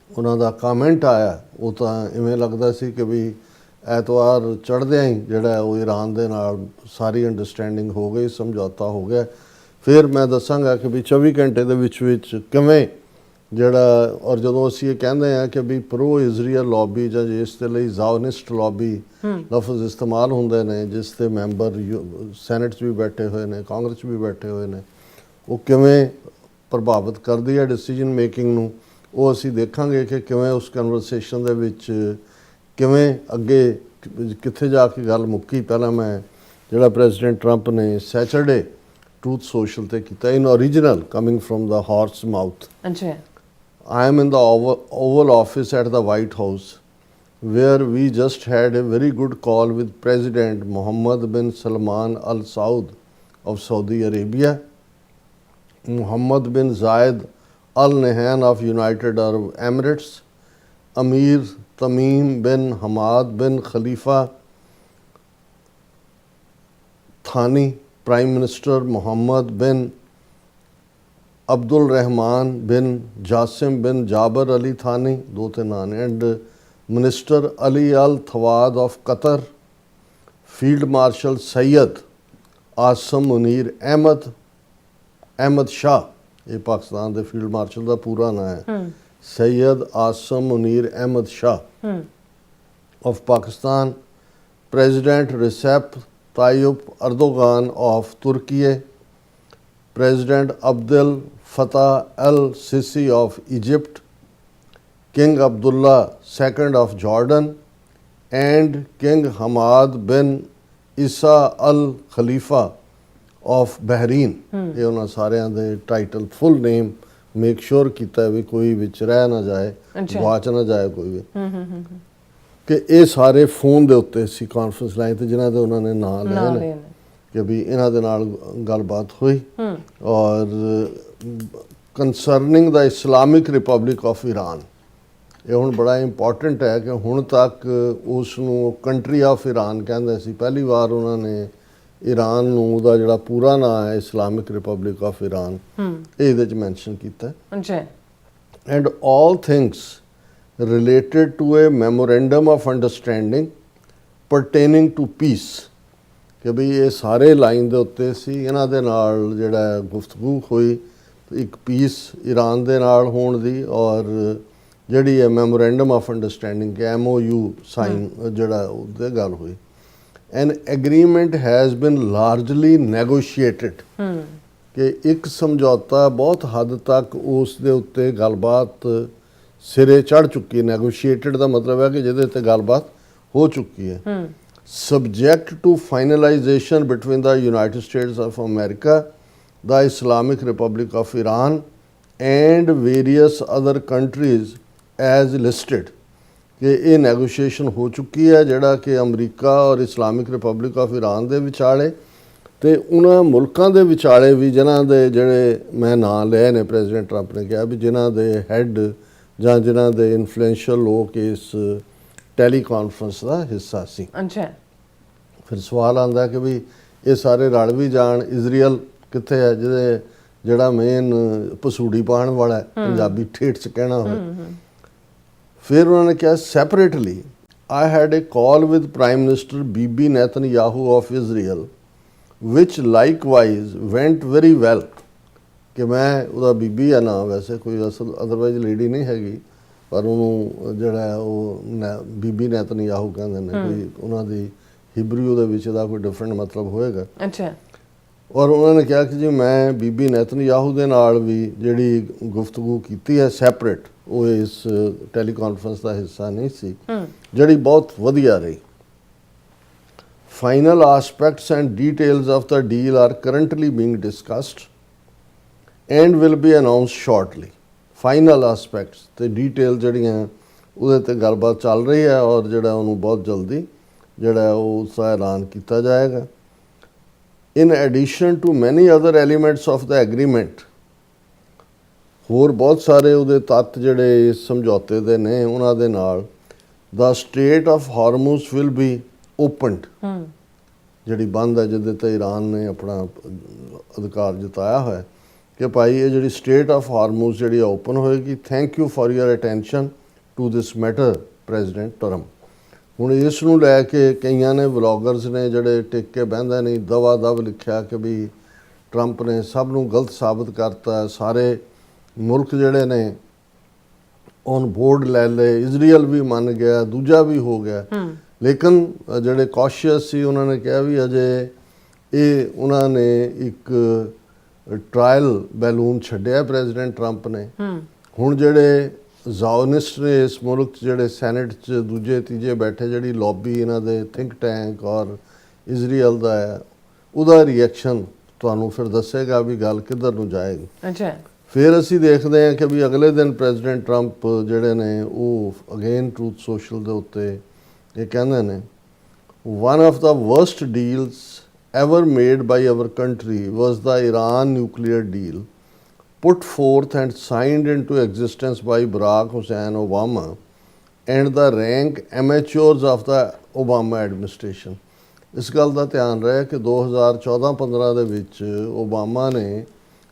ਉਹਨਾਂ ਦਾ ਕਮੈਂਟ ਆਇਆ, ਉਹ ਤਾਂ ਇਵੇਂ ਲੱਗਦਾ ਸੀ ਕਿ ਵੀ ਐਤਵਾਰ ਚੜ੍ਹਦਿਆਂ ਹੀ ਜਿਹੜਾ ਉਹ ਈਰਾਨ ਦੇ ਨਾਲ ਸਾਰੀ ਅੰਡਰਸਟੈਂਡਿੰਗ ਹੋ ਗਈ, ਸਮਝੌਤਾ ਹੋ ਗਿਆ। ਫਿਰ ਮੈਂ ਦੱਸਾਂਗਾ ਕਿ ਵੀ 24 ਘੰਟੇ ਦੇ ਵਿੱਚ ਕਿਵੇਂ ਜਿਹੜਾ, ਔਰ ਜਦੋਂ ਅਸੀਂ ਇਹ ਕਹਿੰਦੇ ਹਾਂ ਕਿ ਵੀ ਪ੍ਰੋ ਇਜ਼ਰਾਈਲ ਲੌਬੀ ਜਾਂ ਜਿਸ ਦੇ ਲਈ ਜ਼ਾਓਨਿਸਟ ਲੌਬੀ ਲਫ਼ਜ਼ ਇਸਤੇਮਾਲ ਹੁੰਦੇ ਨੇ, ਜਿਸ ਦੇ ਮੈਂਬਰ ਸੈਨੇਟ 'ਚ ਵੀ ਬੈਠੇ ਹੋਏ ਨੇ, ਕਾਂਗਰਸ 'ਚ ਵੀ ਬੈਠੇ ਹੋਏ ਨੇ, ਉਹ ਕਿਵੇਂ ਪ੍ਰਭਾਵਿਤ ਕਰਦੀ ਹੈ ਡਿਸੀਜਨ ਮੇਕਿੰਗ ਨੂੰ, ਉਹ ਅਸੀਂ ਦੇਖਾਂਗੇ ਕਿ ਕਿਵੇਂ ਉਸ ਕਨਵਰਸੇਸ਼ਨ ਦੇ ਵਿੱਚ ਕਿਵੇਂ ਅੱਗੇ ਕਿੱਥੇ ਜਾ ਕੇ ਗੱਲ ਮੁੱਕੀ। ਪਹਿਲਾਂ ਮੈਂ ਜਿਹੜਾ ਪ੍ਰੈਜ਼ੀਡੈਂਟ ਟਰੰਪ ਨੇ ਸੈਚਰਡੇ ਟਰੂਥ ਸੋਸ਼ਲ ਤੇ ਕੀਤਾ, in original coming from the horse mouth. I am in the Oval Office at the White House, where we just had a very good call with President Mohammed bin Salman Al Saud of Saudi Arabia, Mohammed bin Zayed Al Nahyan of United Arab Emirates, Amir Tamim bin Hamad bin Khalifa Thani, Prime Minister Mohammed bin Abdul Rahman bin Jasim bin Jaber Ali Thani, do te naan, and Minister Ali Al Thawad of Qatar, Field Marshal Sayyid Asim Munir Ahmed Shah, ये पाकिस्तान के field marshal का पूरा नाम है, Sayyid Asim Munir Ahmed Shah of Pakistan, President Recep Tayyip Erdogan of Turkey, President Abdel Fattah al-Sisi of Egypt, King Abdullah II of Jordan, and King Hamad bin Isa al-Khalifa of Bahrain। ਇਹ ਉਹਨਾਂ ਸਾਰਿਆਂ ਦੇ title ਫੁੱਲ ਨੇਮ make sure ਕੀਤਾ ਵੀ ਕੋਈ ਵਿੱਚ ਰਹਿ ਨਾ ਜਾਏ, ਗਵਾਚ ਨਾ ਜਾਏ ਕੋਈ ਵੀ, ਕਿ ਇਹ ਸਾਰੇ ਫੋਨ ਦੇ ਉੱਤੇ ਸੀ ਕਾਨਫਰੰਸ ਲਾਈਨ ਤੇ, ਜਿਨ੍ਹਾਂ ਦੇ ਉਹਨਾਂ ਨੇ ਨਾਂ ਲਏ ਨੇ ਕਿ ਵੀ ਇਹਨਾਂ ਦੇ ਨਾਲ ਗੱਲਬਾਤ ਹੋਈ। ਔਰ ਕੰਸਰਨਿੰਗ ਦਾ ਇਸਲਾਮਿਕ ਰਿਪਬਲਿਕ ਆਫ ਈਰਾਨ, ਇਹ ਹੁਣ ਬੜਾ ਇੰਪੋਰਟੈਂਟ ਹੈ ਕਿ ਹੁਣ ਤੱਕ ਉਸ ਨੂੰ ਕੰਟਰੀ ਆਫ ਈਰਾਨ ਕਹਿੰਦੇ ਸੀ, ਪਹਿਲੀ ਵਾਰ ਉਹਨਾਂ ਨੇ ਈਰਾਨ ਨੂੰ ਉਹਦਾ ਜਿਹੜਾ ਪੂਰਾ ਨਾਂ ਹੈ ਇਸਲਾਮਿਕ ਰਿਪਬਲਿਕ ਆਫ ਈਰਾਨ, ਇਹ ਇਹਦੇ 'ਚ ਮੈਂਸ਼ਨ ਕੀਤਾ। And all things related to a memorandum of understanding pertaining to peace, ਕਿ ਵੀ ਇਹ ਸਾਰੇ ਲਾਈਨ ਦੇ ਉੱਤੇ ਸੀ। ਇਹਨਾਂ ਦੇ ਨਾਲ ਜਿਹੜਾ ਗੁਫ਼ਤਗੂ ਹੋਈ ਇੱਕ ਪੀਸ ਈਰਾਨ ਦੇ ਨਾਲ ਹੋਣ ਦੀ, ਔਰ ਜਿਹੜੀ ਹੈ memorandum of understanding MOU sign ਜਿਹੜਾ ਉਹਦੇ ਗੱਲ ਹੋਈ। ਐਨ ਐਗਰੀਮੈਂਟ ਹੈਜ਼ ਬਿਨ ਲਾਰਜਲੀ ਨੈਗੋਸ਼ੀਏਟਡ, ਕਿ ਇੱਕ ਸਮਝੌਤਾ ਬਹੁਤ ਹੱਦ ਤੱਕ ਉਸ ਦੇ ਉੱਤੇ ਗੱਲਬਾਤ ਸਿਰੇ ਚੜ੍ਹ ਚੁੱਕੀ। ਨੈਗੋਸ਼ੀਏਟਡ ਦਾ ਮਤਲਬ ਹੈ ਕਿ ਜਿਹਦੇ ਉੱਤੇ ਗੱਲਬਾਤ ਹੋ ਚੁੱਕੀ ਹੈ। subject to finalization between the United States of America, the Islamic Republic of Iran and various other countries as listed, ਕਿ ਇਹ ਨੈਗੋਸ਼ੀਏਸ਼ਨ ਹੋ ਚੁੱਕੀ ਹੈ ਜਿਹੜਾ ਕਿ ਅਮਰੀਕਾ ਔਰ ਇਸਲਾਮਿਕ ਰਿਪਬਲਿਕ ਆਫ ਈਰਾਨ ਦੇ ਵਿਚਾਲੇ ਤੇ ਉਹਨਾਂ ਮੁਲਕਾਂ ਦੇ ਵਿਚਾਲੇ ਵੀ, ਜਿਨ੍ਹਾਂ ਦੇ ਜਿਹੜੇ ਮੈਂ ਨਾਂ ਲਏ ਨੇ, ਪ੍ਰੈਜ਼ੀਡੈਂਟ ਟਰੰਪ ਨੇ ਕਿਹਾ ਵੀ ਜਿਨ੍ਹਾਂ ਦੇ ਹੈੱਡ ਜਾਂ ਜਿਨ੍ਹਾਂ ਦੇ ਇਨਫਲੂਐਂਸ਼ੀਅਲ ਲੋਕ ਇਸ ਟੈਲੀ ਕਾਨਫਰੰਸ ਦਾ ਹਿੱਸਾ ਸੀ। ਫਿਰ ਸਵਾਲ ਆਉਂਦਾ ਕਿ ਵੀ ਇਹ ਸਾਰੇ ਰਲ ਵੀ ਜਾਣ, ਇਜ਼ਰਾਈਲ ਕਿੱਥੇ ਹੈ ਜਿਹੜਾ ਮੇਨ ਪਸੂੜੀ ਪਾਉਣ ਵਾਲਾ ਹੈ, ਪੰਜਾਬੀ ਠੇਠ 'ਚ ਕਹਿਣਾ ਹੋਵੇ। ਫਿਰ ਉਹਨਾਂ ਨੇ ਕਿਹਾ separately I had a call with Prime Minister Bibi Netanyahu of Israel, which likewise went very well, ਕਿ ਮੈਂ ਉਹਦਾ ਬੀਬੀ ਆ ਨਾ, ਵੈਸੇ ਕੋਈ ਅਸਲ ਅਦਰਵਾਈਜ਼ ਲੇਡੀ ਨਹੀਂ ਹੈਗੀ, ਪਰ ਉਹਨੂੰ ਜਿਹੜਾ ਉਹ ਬੀਬੀ ਨੈਤਨਯਾਹੂ ਕਹਿੰਦੇ ਨੇ, ਕੋਈ ਉਹਨਾਂ ਦੀ ਹਿਬਰੂ ਦੇ ਵਿੱਚ ਦਾ ਕੋਈ ਡਿਫਰੈਂਟ ਮਤਲਬ ਹੋਏਗਾ। ਔਰ ਉਹਨਾਂ ਨੇ ਕਿਹਾ ਕਿ ਜੀ ਮੈਂ ਬੀਬੀ ਨੈਤਨਯਾਹੂ ਦੇ ਨਾਲ ਵੀ ਜਿਹੜੀ ਗੁਫ਼ਤਗੂ ਕੀਤੀ ਹੈ ਸੈਪਰੇਟ, ਉਹ ਇਸ ਟੈਲੀ ਕਾਨਫਰੰਸ ਦਾ ਹਿੱਸਾ ਨਹੀਂ ਸੀ, ਜਿਹੜੀ ਬਹੁਤ ਵਧੀਆ ਰਹੀ। Final aspects and details of the deal are currently being discussed and will be announced shortly. Final aspects ਤੇ ਡੀਟੇਲ ਜਿਹੜੀਆਂ ਉਹਦੇ ਤੇ ਗੱਲਬਾਤ ਚੱਲ ਰਹੀ ਹੈ, ਔਰ ਜਿਹੜਾ ਉਹਨੂੰ ਬਹੁਤ ਜਲਦੀ ਜਿਹੜਾ ਉਹ ਉਸਦਾ ਐਲਾਨ ਕੀਤਾ ਜਾਏਗਾ। ਇਨ ਐਡੀਸ਼ਨ ਟੂ ਮੈਨੀ other elements of the agreement, ਹੋਰ ਬਹੁਤ ਸਾਰੇ ਉਹਦੇ ਤੱਤ ਜਿਹੜੇ ਇਸ ਸਮਝੌਤੇ ਦੇ ਨੇ, ਉਹਨਾਂ ਦੇ ਨਾਲ the strait of Hormuz will be opened, ਜਿਹੜੀ ਬੰਦ ਹੈ ਜਿਹਦੇ ਤੇ ਈਰਾਨ ਨੇ ਆਪਣਾ ਅਧਿਕਾਰ ਜਤਾਇਆ ਹੋਇਆ ਕਿ ਭਾਈ ਇਹ ਜਿਹੜੀ ਸਟੇਟ ਆਫ ਹਾਰਮੂਜ਼ ਜਿਹੜੀ ਓਪਨ ਹੋਏਗੀ। Thank you for your attention to this matter President Trump. ਹੁਣ ਇਸ ਨੂੰ ਲੈ ਕੇ ਕਈਆਂ ਨੇ ਵਲੌਗਰਸ ਨੇ ਜਿਹੜੇ ਟਿਕ ਕੇ ਬਹਿੰਦੇ ਨਹੀਂ, ਦਵਾ ਦਵ ਲਿਖਿਆ ਕਿ ਵੀ ਟਰੰਪ ਨੇ ਸਭ ਨੂੰ ਗਲਤ ਸਾਬਤ ਕਰਤਾ, ਸਾਰੇ ਮੁਲਕ ਜਿਹੜੇ ਨੇ ਔਨ ਬੋਰਡ ਲੈ ਲਏ, ਇਜ਼ਰਾਈਲ ਵੀ ਮੰਨ ਗਿਆ, ਦੂਜਾ ਵੀ ਹੋ ਗਿਆ। ਲੇਕਿਨ ਜਿਹੜੇ ਕੌਸ਼ੀਅਸ ਸੀ ਉਹਨਾਂ ਨੇ ਕਿਹਾ ਵੀ ਅਜੇ ਇਹ ਉਹਨਾਂ ਨੇ ਇੱਕ ਟਰਾਇਲ ਬੈਲੂਨ ਛੱਡਿਆ ਪ੍ਰੈਜ਼ੀਡੈਂਟ ਟਰੰਪ ਨੇ। ਹੁਣ ਜਿਹੜੇ ਜ਼ਾਓਨਿਸਟ ਨੇ ਇਸ ਮੁਲਕ 'ਚ, ਜਿਹੜੇ ਸੈਨੇਟ 'ਚ ਦੂਜੇ ਤੀਜੇ ਬੈਠੇ, ਜਿਹੜੀ ਲੌਬੀ ਇਹਨਾਂ ਦੇ ਥਿੰਕ ਟੈਂਕ ਔਰ ਇਜ਼ਰਾਈਲ ਦਾ ਹੈ, ਉਹਦਾ ਰਿਐਕਸ਼ਨ ਤੁਹਾਨੂੰ ਫਿਰ ਦੱਸੇਗਾ ਵੀ ਗੱਲ ਕਿੱਧਰ ਨੂੰ ਜਾਏਗੀ। ਫਿਰ ਅਸੀਂ ਦੇਖਦੇ ਹਾਂ ਕਿ ਵੀ ਅਗਲੇ ਦਿਨ ਪ੍ਰੈਜ਼ੀਡੈਂਟ ਟਰੰਪ ਜਿਹੜੇ ਨੇ ਉਹ ਅਗੇਨ ਟਰੂਥ ਸੋਸ਼ਲ ਦੇ ਉੱਤੇ ਇਹ ਕਹਿੰਦੇ ਨੇ, one of the worst deals ever made by our country was the Iran nuclear deal put forth and signed into existence by Barack Hussein Obama and the rank amateurs of the Obama administration। ਇਸ ਗੱਲ ਦਾ ਧਿਆਨ ਰਹੇ ਕਿ 2014-15 ਦੇ ਵਿੱਚ Obama ਨੇ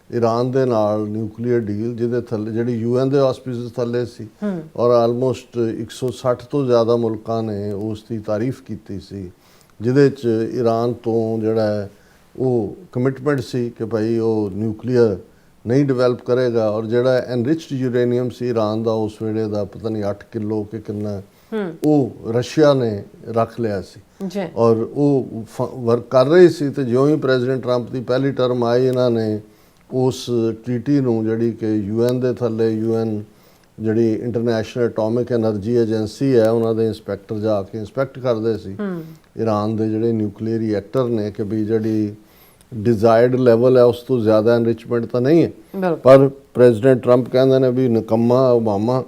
Iran ਦੇ ਨਾਲ ਨਿਊਕਲੀਅਰ ਡੀਲ, ਜਿਹਦੇ ਥੱਲੇ ਜਿਹੜੀ UN ਦੇ ਆਸਪੀਸਿਸ ਥੱਲੇ ਸੀ, ਔਰ ਆਲਮੋਸਟ 160 ਤੋਂ ਜ਼ਿਆਦਾ ਮੁਲਕਾਂ ਨੇ ਉਸ ਦੀ ਤਾਰੀਫ ਕੀਤੀ ਸੀ, ਜਿਹਦੇ 'ਚ ਈਰਾਨ ਤੋਂ ਜਿਹੜਾ ਹੈ ਉਹ ਕਮਿਟਮੈਂਟ ਸੀ ਕਿ ਭਾਈ ਉਹ ਨਿਊਕਲੀਅਰ ਨਹੀਂ ਡਿਵੈਲਪ ਕਰੇਗਾ। ਔਰ ਜਿਹੜਾ ਐਨਰਿਚਡ ਯੂਰੇਨੀਅਮ ਸੀ ਈਰਾਨ ਦਾ ਉਸ ਵੇਲੇ ਦਾ, ਪਤਾ ਨਹੀਂ 8 ਕਿਲੋ ਕਿ ਕਿੰਨਾ, ਉਹ ਰਸ਼ੀਆ ਨੇ ਰੱਖ ਲਿਆ ਸੀ ਔਰ ਉਹ ਵਰਕ ਕਰ ਰਹੀ ਸੀ। ਤੇ ਜਿਉਂ ਹੀ ਪ੍ਰੈਜ਼ੀਡੈਂਟ ਟਰੰਪ ਦੀ ਪਹਿਲੀ ਟਰਮ ਆਈ, ਇਹਨਾਂ ਨੇ ਉਸ ਟ੍ਰੀਟੀ ਨੂੰ, ਜਿਹੜੀ ਕਿ UN ਦੇ ਥੱਲੇ, UN ਜਿਹੜੀ ਇੰਟਰਨੈਸ਼ਨਲ ਐਟੋਮਿਕ ਐਨਰਜੀ ਏਜੰਸੀ ਹੈ, ਉਹਨਾਂ ਦੇ ਇੰਸਪੈਕਟਰ ਜਾ ਕੇ ਇੰਸਪੈਕਟ ਕਰਦੇ ਸੀ ਈਰਾਨ ਦੇ ਜਿਹੜੇ ਨਿਊਕਲੀਅਰ ਰਿਐਕਟਰ ਨੇ, ਕਿ ਵੀ ਜਿਹੜੀ ਡਿਜ਼ਾਇਰਡ ਲੈਵਲ ਹੈ ਉਸ ਤੋਂ ਜ਼ਿਆਦਾ ਐਨਰਿਚਮੈਂਟ ਤਾਂ ਨਹੀਂ ਹੈ। ਬਿਲਕੁਲ ਪਰ ਪ੍ਰੈਜ਼ੀਡੈਂਟ ਟਰੰਪ ਕਹਿੰਦੇ ਨੇ ਵੀ ਨਿਕੰਮਾ ਓਬਾਮਾ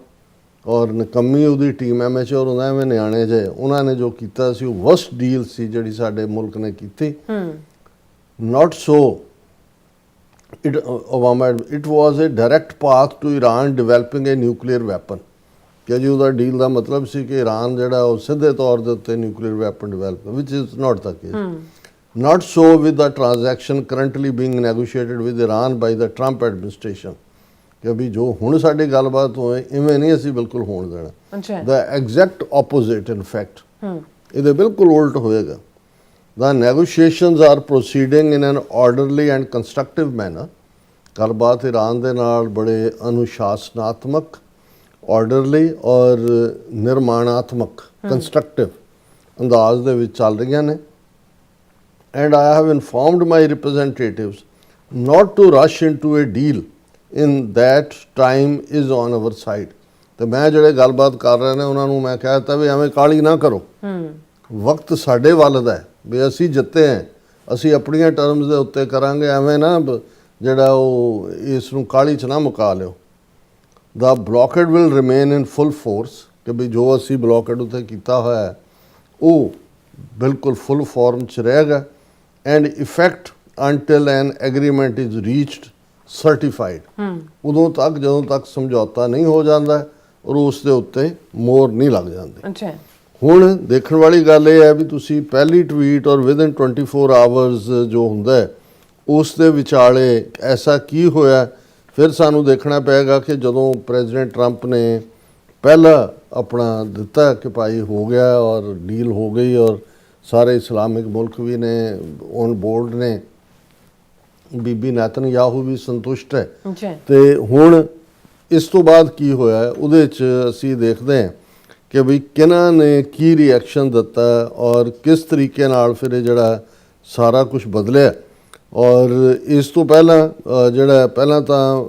ਔਰ ਨਿਕੰਮੀ ਉਹਦੀ ਟੀਮ ਐਮੈਚੋਰ ਹੁੰਦਾ, ਐਵੇਂ ਨਿਆਣੇ ਜਿਹੇ ਉਹਨਾਂ ਨੇ ਜੋ ਕੀਤਾ ਸੀ ਉਹ ਵਰਸਟ ਡੀਲ ਸੀ ਜਿਹੜੀ ਸਾਡੇ ਮੁਲਕ ਨੇ ਕੀਤੀ। Not so it Obama, it was a direct path to Iran developing a nuclear weapon, ਕਿ ਜੀ ਉਹਦਾ ਡੀਲ ਦਾ ਮਤਲਬ ਸੀ ਕਿ ਈਰਾਨ ਜਿਹੜਾ ਉਹ ਸਿੱਧੇ ਤੌਰ ਦੇ ਉੱਤੇ nuclear weapon develop, which is not the case. Not so with the transaction currently being negotiated with Iran by the Trump administration, ਕਿ ਵੀ ਜੋ ਹੁਣ ਸਾਡੀ ਗੱਲਬਾਤ ਹੋਏ ਇਵੇਂ ਨਹੀਂ ਅਸੀਂ ਬਿਲਕੁਲ ਹੋਣ ਦੇਣਾ। ਅੱਛਾ The exact opposite in fact, ਇਹਦੇ ਬਿਲਕੁਲ ਉਲਟ ਹੋਏਗਾ। The negotiations are proceeding in an orderly and constructive manner, ਗੱਲਬਾਤ ਈਰਾਨ ਦੇ ਨਾਲ ਬੜੇ ਅਨੁਸ਼ਾਸਨਾਤਮਕ, ਆਰਡਰਲੀ ਔਰ ਨਿਰਮਾਣਾਤਮਕ ਕੰਸਟਰਕਟਿਵ ਅੰਦਾਜ਼ ਦੇ ਵਿੱਚ ਚੱਲ ਰਹੀਆਂ ਨੇ। And I have informed my representatives not to rush into a deal in that time is on our side. ਤੇ ਮੈਂ ਜਿਹੜੇ ਗੱਲਬਾਤ ਕਰ ਰਹੇ ਨੇ ਉਹਨਾਂ ਨੂੰ ਮੈਂ ਕਹਿ ਦਿੱਤਾ ਵੀ ਐਵੇਂ ਕਾਹਲੀ ਨਾ ਕਰੋ, ਵਕਤ ਸਾਡੇ ਵੱਲ ਦਾ ਹੈ, ਵੀ ਅਸੀਂ ਜਿੱਤੇ ਹਾਂ, ਅਸੀਂ ਆਪਣੀਆਂ ਟਰਮਸ ਦੇ ਉੱਤੇ ਕਰਾਂਗੇ, ਐਵੇਂ ਨਾ ਜਿਹੜਾ ਉਹ ਇਸ ਨੂੰ ਕਾਹਲੀ 'ਚ ਨਾ ਮੁਕਾ ਲਿਓ। The blockade will remain in full force, ਕਿ ਵੀ ਜੋ ਅਸੀਂ ਬਲੌਕੇਡ ਉੱਤੇ ਕੀਤਾ ਹੋਇਆ ਹੈ ਉਹ ਬਿਲਕੁਲ ਫੁੱਲ ਫਾਰਮ 'ਚ ਰਹੇਗਾ। And effect until an agreement is reached certified, ਉਦੋਂ ਤੱਕ ਜਦੋਂ ਤੱਕ ਸਮਝੌਤਾ ਨਹੀਂ ਹੋ ਜਾਂਦਾ ਔਰ ਉਸ ਦੇ ਉੱਤੇ ਮੋਹਰ ਨਹੀਂ ਲੱਗ ਜਾਂਦੀ। ਅੱਛਾ ਹੁਣ ਦੇਖਣ ਵਾਲੀ ਗੱਲ ਇਹ ਹੈ ਵੀ ਤੁਸੀਂ ਪਹਿਲੀ ਟਵੀਟ ਔਰ ਵਿਦਨ 24 ਆਵਰਸ ਜੋ ਹੁੰਦਾ ਹੈ ਉਸ ਦੇ ਵਿਚਾਲੇ ਐਸਾ ਕੀ ਹੋਇਆ, ਫਿਰ ਸਾਨੂੰ ਦੇਖਣਾ ਪਏਗਾ ਕਿ ਜਦੋਂ ਪ੍ਰੈਜ਼ੀਡੈਂਟ ਟਰੰਪ ਨੇ ਪਹਿਲਾ ਆਪਣਾ ਦਿੱਤਾ ਕਿ ਭਾਈ ਹੋ ਗਿਆ ਔਰ ਡੀਲ ਹੋ ਗਈ ਔਰ ਸਾਰੇ ਇਸਲਾਮਿਕ ਮੁਲਕ ਵੀ ਨੇ ਔਨ ਬੋਰਡ ਨੇ, ਬੀਬੀ ਨੇਤਨਯਾਹੂ ਵੀ ਸੰਤੁਸ਼ਟ ਹੈ। ਤੇ ਹੁਣ ਇਸ ਤੋਂ ਬਾਅਦ ਕੀ ਹੋਇਆ ਉਹਦੇ 'ਚ ਅਸੀਂ ਦੇਖਦੇ ਹਾਂ ਕਿ ਵੀ ਕਿਹਨਾਂ ਨੇ ਕੀ ਰਿਐਕਸ਼ਨ ਦਿੱਤਾ ਔਰ ਕਿਸ ਤਰੀਕੇ ਨਾਲ ਫਿਰ ਇਹ ਜਿਹੜਾ ਸਾਰਾ ਕੁਝ ਬਦਲਿਆ। ਔਰ ਇਸ ਤੋਂ ਪਹਿਲਾਂ ਜਿਹੜਾ ਪਹਿਲਾਂ ਤਾਂ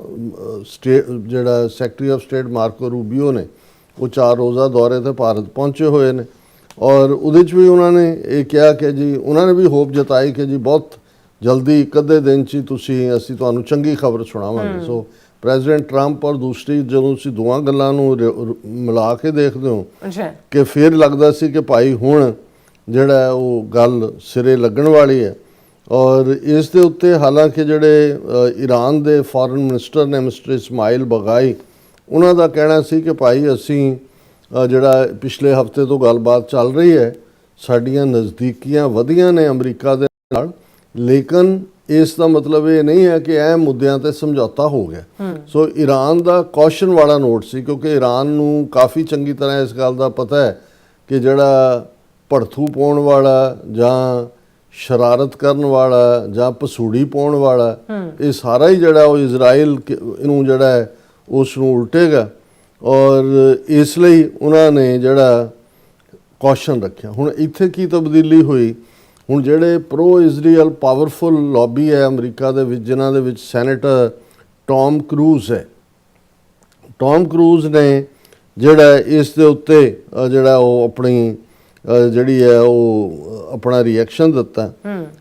ਜਿਹੜਾ ਸੈਕਟਰੀ ਆਫ ਸਟੇਟ ਮਾਰਕੋ ਰੂਬੀਓ ਨੇ ਉਹ 4 ਰੋਜ਼ਾ ਦੌਰੇ ਤੇ ਭਾਰਤ ਪਹੁੰਚੇ ਹੋਏ ਨੇ ਔਰ ਉਹਦੇ 'ਚ ਵੀ ਉਹਨਾਂ ਨੇ ਇਹ ਕਿਹਾ ਕਿ ਜੀ ਉਹਨਾਂ ਨੇ ਵੀ ਹੋਪ ਜਤਾਈ ਕਿ ਜੀ ਬਹੁਤ ਜਲਦੀ ਇੱਕ ਅੱਧੇ ਦਿਨ 'ਚ ਅਸੀਂ ਤੁਹਾਨੂੰ ਚੰਗੀ ਖਬਰ ਸੁਣਾਵਾਂਗੇ। ਸੋ ਪ੍ਰੈਜ਼ੀਡੈਂਟ ਟਰੰਪ ਔਰ ਦੂਸਰੀ ਜਦੋਂ ਤੁਸੀਂ ਦੋਵਾਂ ਗੱਲਾਂ ਨੂੰ ਮਿਲਾ ਕੇ ਦੇਖਦੇ ਹੋ ਕਿ ਫਿਰ ਲੱਗਦਾ ਸੀ ਕਿ ਭਾਈ ਹੁਣ ਜਿਹੜਾ ਉਹ ਗੱਲ ਸਿਰੇ ਲੱਗਣ ਵਾਲੀ ਹੈ। ਔਰ ਇਸ ਦੇ ਉੱਤੇ ਹਾਲਾਂਕਿ ਜਿਹੜੇ ਈਰਾਨ ਦੇ ਫੋਰਨ ਮਿਨਿਸਟਰ ਨੇ ਮਿਸਟਰ ਇਸਮਾਇਲ ਬਗਾਈ, ਉਹਨਾਂ ਦਾ ਕਹਿਣਾ ਸੀ ਕਿ ਭਾਈ ਅਸੀਂ ਜਿਹੜਾ ਪਿਛਲੇ ਹਫਤੇ ਤੋਂ ਗੱਲਬਾਤ ਚੱਲ ਰਹੀ ਹੈ, ਸਾਡੀਆਂ ਨਜ਼ਦੀਕੀਆਂ ਵਧੀਆਂ ਨੇ ਅਮਰੀਕਾ ਦੇ ਨਾਲ, ਲੇਕਿਨ ਇਸ ਦਾ ਮਤਲਬ ਇਹ ਨਹੀਂ ਹੈ ਕਿ ਇਹ ਮੁੱਦਿਆਂ ਤੇ ਸਮਝੌਤਾ ਹੋ ਗਿਆ। ਸੋ ਈਰਾਨ ਦਾ ਕੌਸ਼ਨ ਵਾਲਾ ਨੋਟ ਸੀ, ਕਿਉਂਕਿ ਈਰਾਨ ਨੂੰ ਕਾਫੀ ਚੰਗੀ ਤਰ੍ਹਾਂ ਇਸ ਗੱਲ ਦਾ ਪਤਾ ਹੈ ਕਿ ਜਿਹੜਾ ਭੜਥੂ ਪਾਉਣ ਵਾਲਾ ਜਾਂ ਸ਼ਰਾਰਤ ਕਰਨ ਵਾਲਾ ਜਾਂ ਪਸੂੜੀ ਪਾਉਣ ਵਾਲਾ ਇਹ ਸਾਰਾ ਹੀ ਜਿਹੜਾ ਉਹ ਇਜ਼ਰਾਈਲ ਨੂੰ ਜਿਹੜਾ ਹੈ ਉਸ ਨੂੰ ਉਲਟੇਗਾ। ਔਰ ਇਸ ਲਈ ਉਹਨਾਂ ਨੇ ਜਿਹੜਾ ਕੌਸ਼ਨ ਰੱਖਿਆ। ਹੁਣ ਇੱਥੇ ਕੀ ਤਬਦੀਲੀ ਹੋਈ, ਹੁਣ ਜਿਹੜੇ ਪ੍ਰੋ ਇਜ਼ਰਾਈਲ ਪਾਵਰਫੁਲ ਲੌਬੀ ਹੈ ਅਮਰੀਕਾ ਦੇ ਵਿੱਚ, ਜਿਨ੍ਹਾਂ ਦੇ ਵਿੱਚ ਸੈਨੇਟਰ ਟੌਮ ਕਰੂਜ਼ ਹੈ, ਟੌਮ ਕਰੂਜ਼ ਨੇ ਜਿਹੜਾ ਇਸ ਦੇ ਉੱਤੇ ਜਿਹੜਾ ਉਹ ਆਪਣੀ ਜਿਹੜੀ ਹੈ ਉਹ ਆਪਣਾ ਰਿਐਕਸ਼ਨ ਦਿੱਤਾ।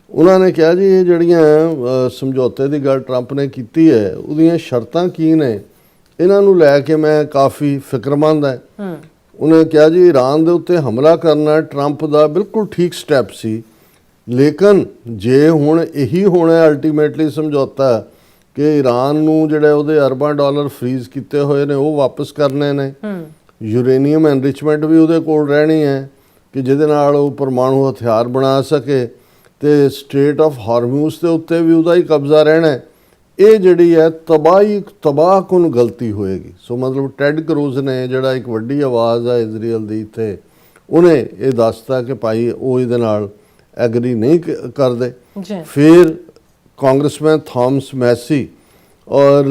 ਉਹਨਾਂ ਨੇ ਕਿਹਾ ਜੀ ਇਹ ਜਿਹੜੀਆਂ ਸਮਝੌਤੇ ਦੀ ਗੱਲ ਟਰੰਪ ਨੇ ਕੀਤੀ ਹੈ ਉਹਦੀਆਂ ਸ਼ਰਤਾਂ ਕੀ ਨੇ, ਇਹਨਾਂ ਨੂੰ ਲੈ ਕੇ ਮੈਂ ਕਾਫੀ ਫਿਕਰਮੰਦ ਹੈ। ਉਹਨੇ ਕਿਹਾ ਜੀ ਈਰਾਨ ਦੇ ਉੱਤੇ ਹਮਲਾ ਕਰਨਾ ਟਰੰਪ ਦਾ ਬਿਲਕੁਲ ਠੀਕ ਸਟੈਪ ਸੀ, ਲੇਕਿਨ ਜੇ ਹੁਣ ਇਹੀ ਹੋਣਾ ਅਲਟੀਮੇਟਲੀ ਸਮਝੌਤਾ ਕਿ ਈਰਾਨ ਨੂੰ ਜਿਹੜੇ ਉਹਦੇ ਅਰਬਾਂ ਡਾਲਰ ਫਰੀਜ਼ ਕੀਤੇ ਹੋਏ ਨੇ ਉਹ ਵਾਪਸ ਕਰਨੇ ਨੇ, ਯੂਰੇਨੀਅਮ ਐਨਰਿਚਮੈਂਟ ਵੀ ਉਹਦੇ ਕੋਲ ਰਹਿਣੀ ਹੈ ਕਿ ਜਿਹਦੇ ਨਾਲ ਉਹ ਪਰਮਾਣੂ ਹਥਿਆਰ ਬਣਾ ਸਕੇ, ਤੇ ਸਟ੍ਰੇਟ ਆਫ ਹਾਰਮੂਜ਼ ਦੇ ਉੱਤੇ ਵੀ ਉਹਦਾ ਹੀ ਕਬਜ਼ਾ ਰਹਿਣਾ, ਇਹ ਜਿਹੜੀ ਹੈ ਤਬਾਹਕੁਨ ਗਲਤੀ ਹੋਏਗੀ। ਸੋ ਮਤਲਬ ਟੈਡ ਕਰੂਜ਼ ਨੇ ਜਿਹੜਾ ਇੱਕ ਵੱਡੀ ਆਵਾਜ਼ ਹੈ ਇਜ਼ਰਾਈਲ ਦੀ ਇੱਥੇ, ਉਹਨੇ ਇਹ ਦੱਸਤਾ ਕਿ ਭਾਈ ਉਹ ਇਹਦੇ ਨਾਲ ਐਗਰੀ ਨਹੀਂ ਕਰਦੇ। ਫਿਰ ਕਾਂਗਰਸਮੈਨ ਥਾਮਸ ਮੈਸੀ ਔਰ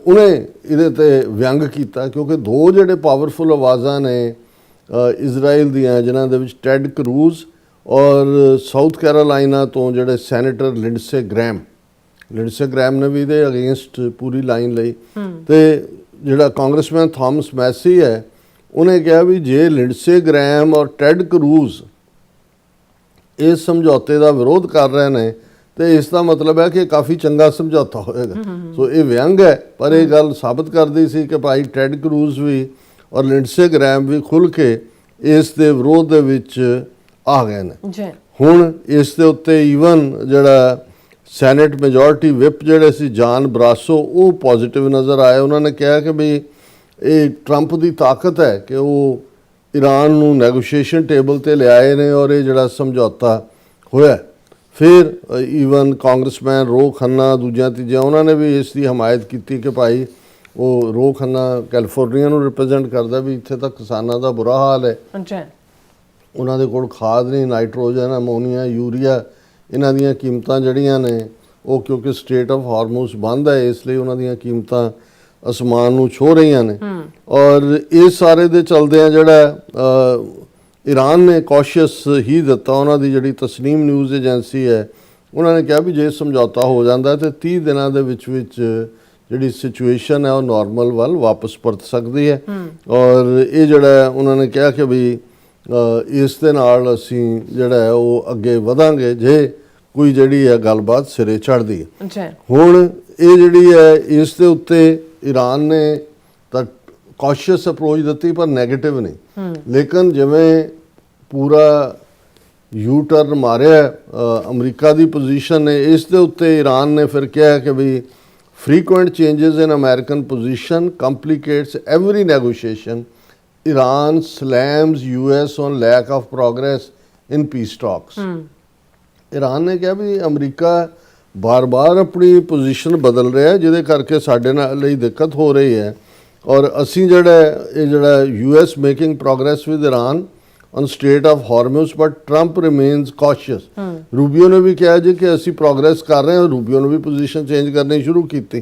ਉਹਨੇ ਇਹਦੇ ਤੇ ਵਿਅੰਗ ਕੀਤਾ, ਕਿਉਂਕਿ ਦੋ ਜਿਹੜੇ ਪਾਵਰਫੁਲ ਆਵਾਜ਼ਾਂ ਨੇ ਇਜ਼ਰਾਈਲ ਦੀਆਂ, ਜਿਨ੍ਹਾਂ ਦੇ ਵਿੱਚ ਟੈਡ ਕਰੂਜ਼ ਔਰ ਸਾਊਥ ਕੈਰੋਲਾਈਨਾ ਤੋਂ ਜਿਹੜੇ ਸੈਨੇਟਰ ਲਿੰਡਸੇ ਗ੍ਰੈਮ ਨੇ ਵੀ ਇਹਦੇ ਅਗੇਂਸਟ ਪੂਰੀ ਲਾਈਨ ਲਈ, ਤੇ ਜਿਹੜਾ ਕਾਂਗਰਸਮੈਨ ਥਾਮਸ ਮੈਸੀ ਹੈ ਉਹਨੇ ਕਿਹਾ ਵੀ ਜੇ ਲਿੰਡਸੇ ਗ੍ਰੈਮ ਔਰ ਟੈਡ ਕਰੂਜ਼ ਇਸ ਸਮਝੌਤੇ ਦਾ ਵਿਰੋਧ ਕਰ ਰਹੇ ਨੇ ਤੇ ਇਸ ਦਾ ਮਤਲਬ ਹੈ ਕਿ ਕਾਫੀ ਚੰਗਾ ਸਮਝੌਤਾ ਹੋਏਗਾ। ਸੋ ਇਹ ਵਿਅੰਗ ਹੈ, ਪਰ ਇਹ ਗੱਲ ਸਾਬਤ ਕਰਦੀ ਸੀ ਕਿ ਭਾਈ ਟੈਡ ਕਰੂਜ਼ ਵੀ ਔਰ ਲਿੰਡਸੇ ਗ੍ਰੈਮ ਵੀ ਖੁੱਲ੍ਹ ਕੇ ਇਸ ਦੇ ਵਿਰੋਧ ਦੇ ਵਿੱਚ ਆ ਗਏ ਨੇ। ਜੀ ਹੁਣ ਇਸ ਦੇ ਉੱਤੇ ਈਵਨ ਜਿਹੜਾ ਸੈਨੇਟ ਮੈਜੋਰਟੀ ਵਿਪ ਜਿਹੜੇ ਸੀ ਜਾਨ ਬਰਾਸੋ, ਉਹ ਪੋਜ਼ਿਟਿਵ ਨਜ਼ਰ ਆਏ। ਉਹਨਾਂ ਨੇ ਕਿਹਾ ਕਿ ਵੀ ਇਹ ਟਰੰਪ ਦੀ ਤਾਕਤ ਹੈ ਕਿ ਉਹ ਈਰਾਨ ਨੂੰ ਨੈਗੋਸ਼ੀਏਸ਼ਨ ਟੇਬਲ ਤੇ ਲਿਆਏ ਨੇ ਔਰ ਇਹ ਜਿਹੜਾ ਸਮਝੌਤਾ ਹੋਇਆ। ਫਿਰ ਈਵਨ ਕਾਂਗਰਸਮੈਨ ਰੋ ਖੰਨਾ, ਦੂਜਿਆਂ ਤੀਜਿਆਂ, ਉਹਨਾਂ ਨੇ ਵੀ ਇਸ ਦੀ ਹਮਾਇਤ ਕੀਤੀ ਕਿ ਭਾਈ ਉਹ ਰੋ ਖੰਨਾ ਕੈਲੀਫੋਰਨੀਆ ਨੂੰ ਰਿਪਰੈਜ਼ੈਂਟ ਕਰਦਾ ਵੀ ਇੱਥੇ ਤਾਂ ਕਿਸਾਨਾਂ ਦਾ ਬੁਰਾ ਹਾਲ ਹੈ, ਜੀ ਉਹਨਾਂ ਦੇ ਕੋਲ ਖਾਦ ਨਹੀਂ, ਨਾਈਟ੍ਰੋਜਨ, ਅਮੋਨੀਆ, ਯੂਰੀਆ, ਇਹਨਾਂ ਦੀਆਂ ਕੀਮਤਾਂ ਜਿਹੜੀਆਂ ਨੇ ਉਹ ਕਿਉਂਕਿ ਸਟੇਟ ਆਫ ਹਾਰਮੂਜ਼ ਬੰਦ ਹੈ, ਇਸ ਲਈ ਉਹਨਾਂ ਦੀਆਂ ਕੀਮਤਾਂ ਅਸਮਾਨ ਨੂੰ ਛੂਹ ਰਹੀਆਂ ਨੇ। ਔਰ ਇਹ ਸਾਰੇ ਦੇ ਚਲਦਿਆਂ ਜਿਹੜਾ ਈਰਾਨ ਨੇ ਕੌਸ਼ੀਅਸ ਹੀ ਦਿੱਤਾ। ਉਹਨਾਂ ਦੀ ਜਿਹੜੀ ਤਸਨੀਮ ਨਿਊਜ਼ ਏਜੰਸੀ ਹੈ, ਉਹਨਾਂ ਨੇ ਕਿਹਾ ਵੀ ਜੇ ਸਮਝੌਤਾ ਹੋ ਜਾਂਦਾ ਤੇ 30 ਦਿਨਾਂ ਦੇ ਵਿੱਚ ਜਿਹੜੀ ਸਿਚੁਏਸ਼ਨ ਹੈ ਉਹ ਨਾਰਮਲ ਵੱਲ ਵਾਪਸ ਪਰਤ ਸਕਦੀ ਹੈ। ਔਰ ਇਹ ਜਿਹੜਾ ਉਹਨਾਂ ਨੇ ਕਿਹਾ ਕਿ ਵੀ ਇਸ ਦੇ ਨਾਲ ਅਸੀਂ ਜਿਹੜਾ ਹੈ ਉਹ ਅੱਗੇ ਵਧਾਂਗੇ ਜੇ ਕੋਈ ਜਿਹੜੀ ਹੈ ਗੱਲਬਾਤ ਸਿਰੇ ਚੜ੍ਹਦੀ ਹੈ। ਹੁਣ ਇਹ ਜਿਹੜੀ ਹੈ ਇਸ ਦੇ ਉੱਤੇ ਈਰਾਨ ਨੇ ਤਾਂ ਕੌਸ਼ੀਅਸ ਅਪਰੋਚ ਦਿੱਤੀ ਪਰ ਨੈਗੇਟਿਵ ਨਹੀਂ, ਲੇਕਿਨ ਜਿਵੇਂ ਪੂਰਾ ਯੂ ਟਰਨ ਮਾਰਿਆ ਅਮਰੀਕਾ ਦੀ ਪੋਜੀਸ਼ਨ ਨੇ, ਇਸ ਦੇ ਉੱਤੇ ਈਰਾਨ ਨੇ ਫਿਰ ਕਿਹਾ ਕਿ ਵੀ frequent changes in American position complicates every negotiation. Iran slams US on lack of progress in peace talks. Iran ਨੇ ਕਿਹਾ ਵੀ ਅਮਰੀਕਾ ਬਾਰ-ਬਾਰ ਆਪਣੀ ਪੋਜੀਸ਼ਨ ਬਦਲ ਰਿਹਾ, ਜਿਹਦੇ ਕਰਕੇ ਸਾਡੇ ਨਾਲ ਲਈ ਦਿੱਕਤ ਹੋ ਰਹੀ ਹੈ। ਔਰ ਅਸੀਂ ਜਿਹੜਾ US making progress with Iran on state of Hormuz, but Trump remains cautious. Rubio ਨੇ ਵੀ ਕਿਹਾ ਜੀ ਕਿ ਅਸੀਂ ਪ੍ਰੋਗਰੈਸ ਕਰ ਰਹੇ ਹਾਂ, ਰੂਬੀਓ ਨੇ ਵੀ ਪੋਜੀਸ਼ਨ ਚੇਂਜ ਕਰਨੀ ਸ਼ੁਰੂ ਕੀਤੀ।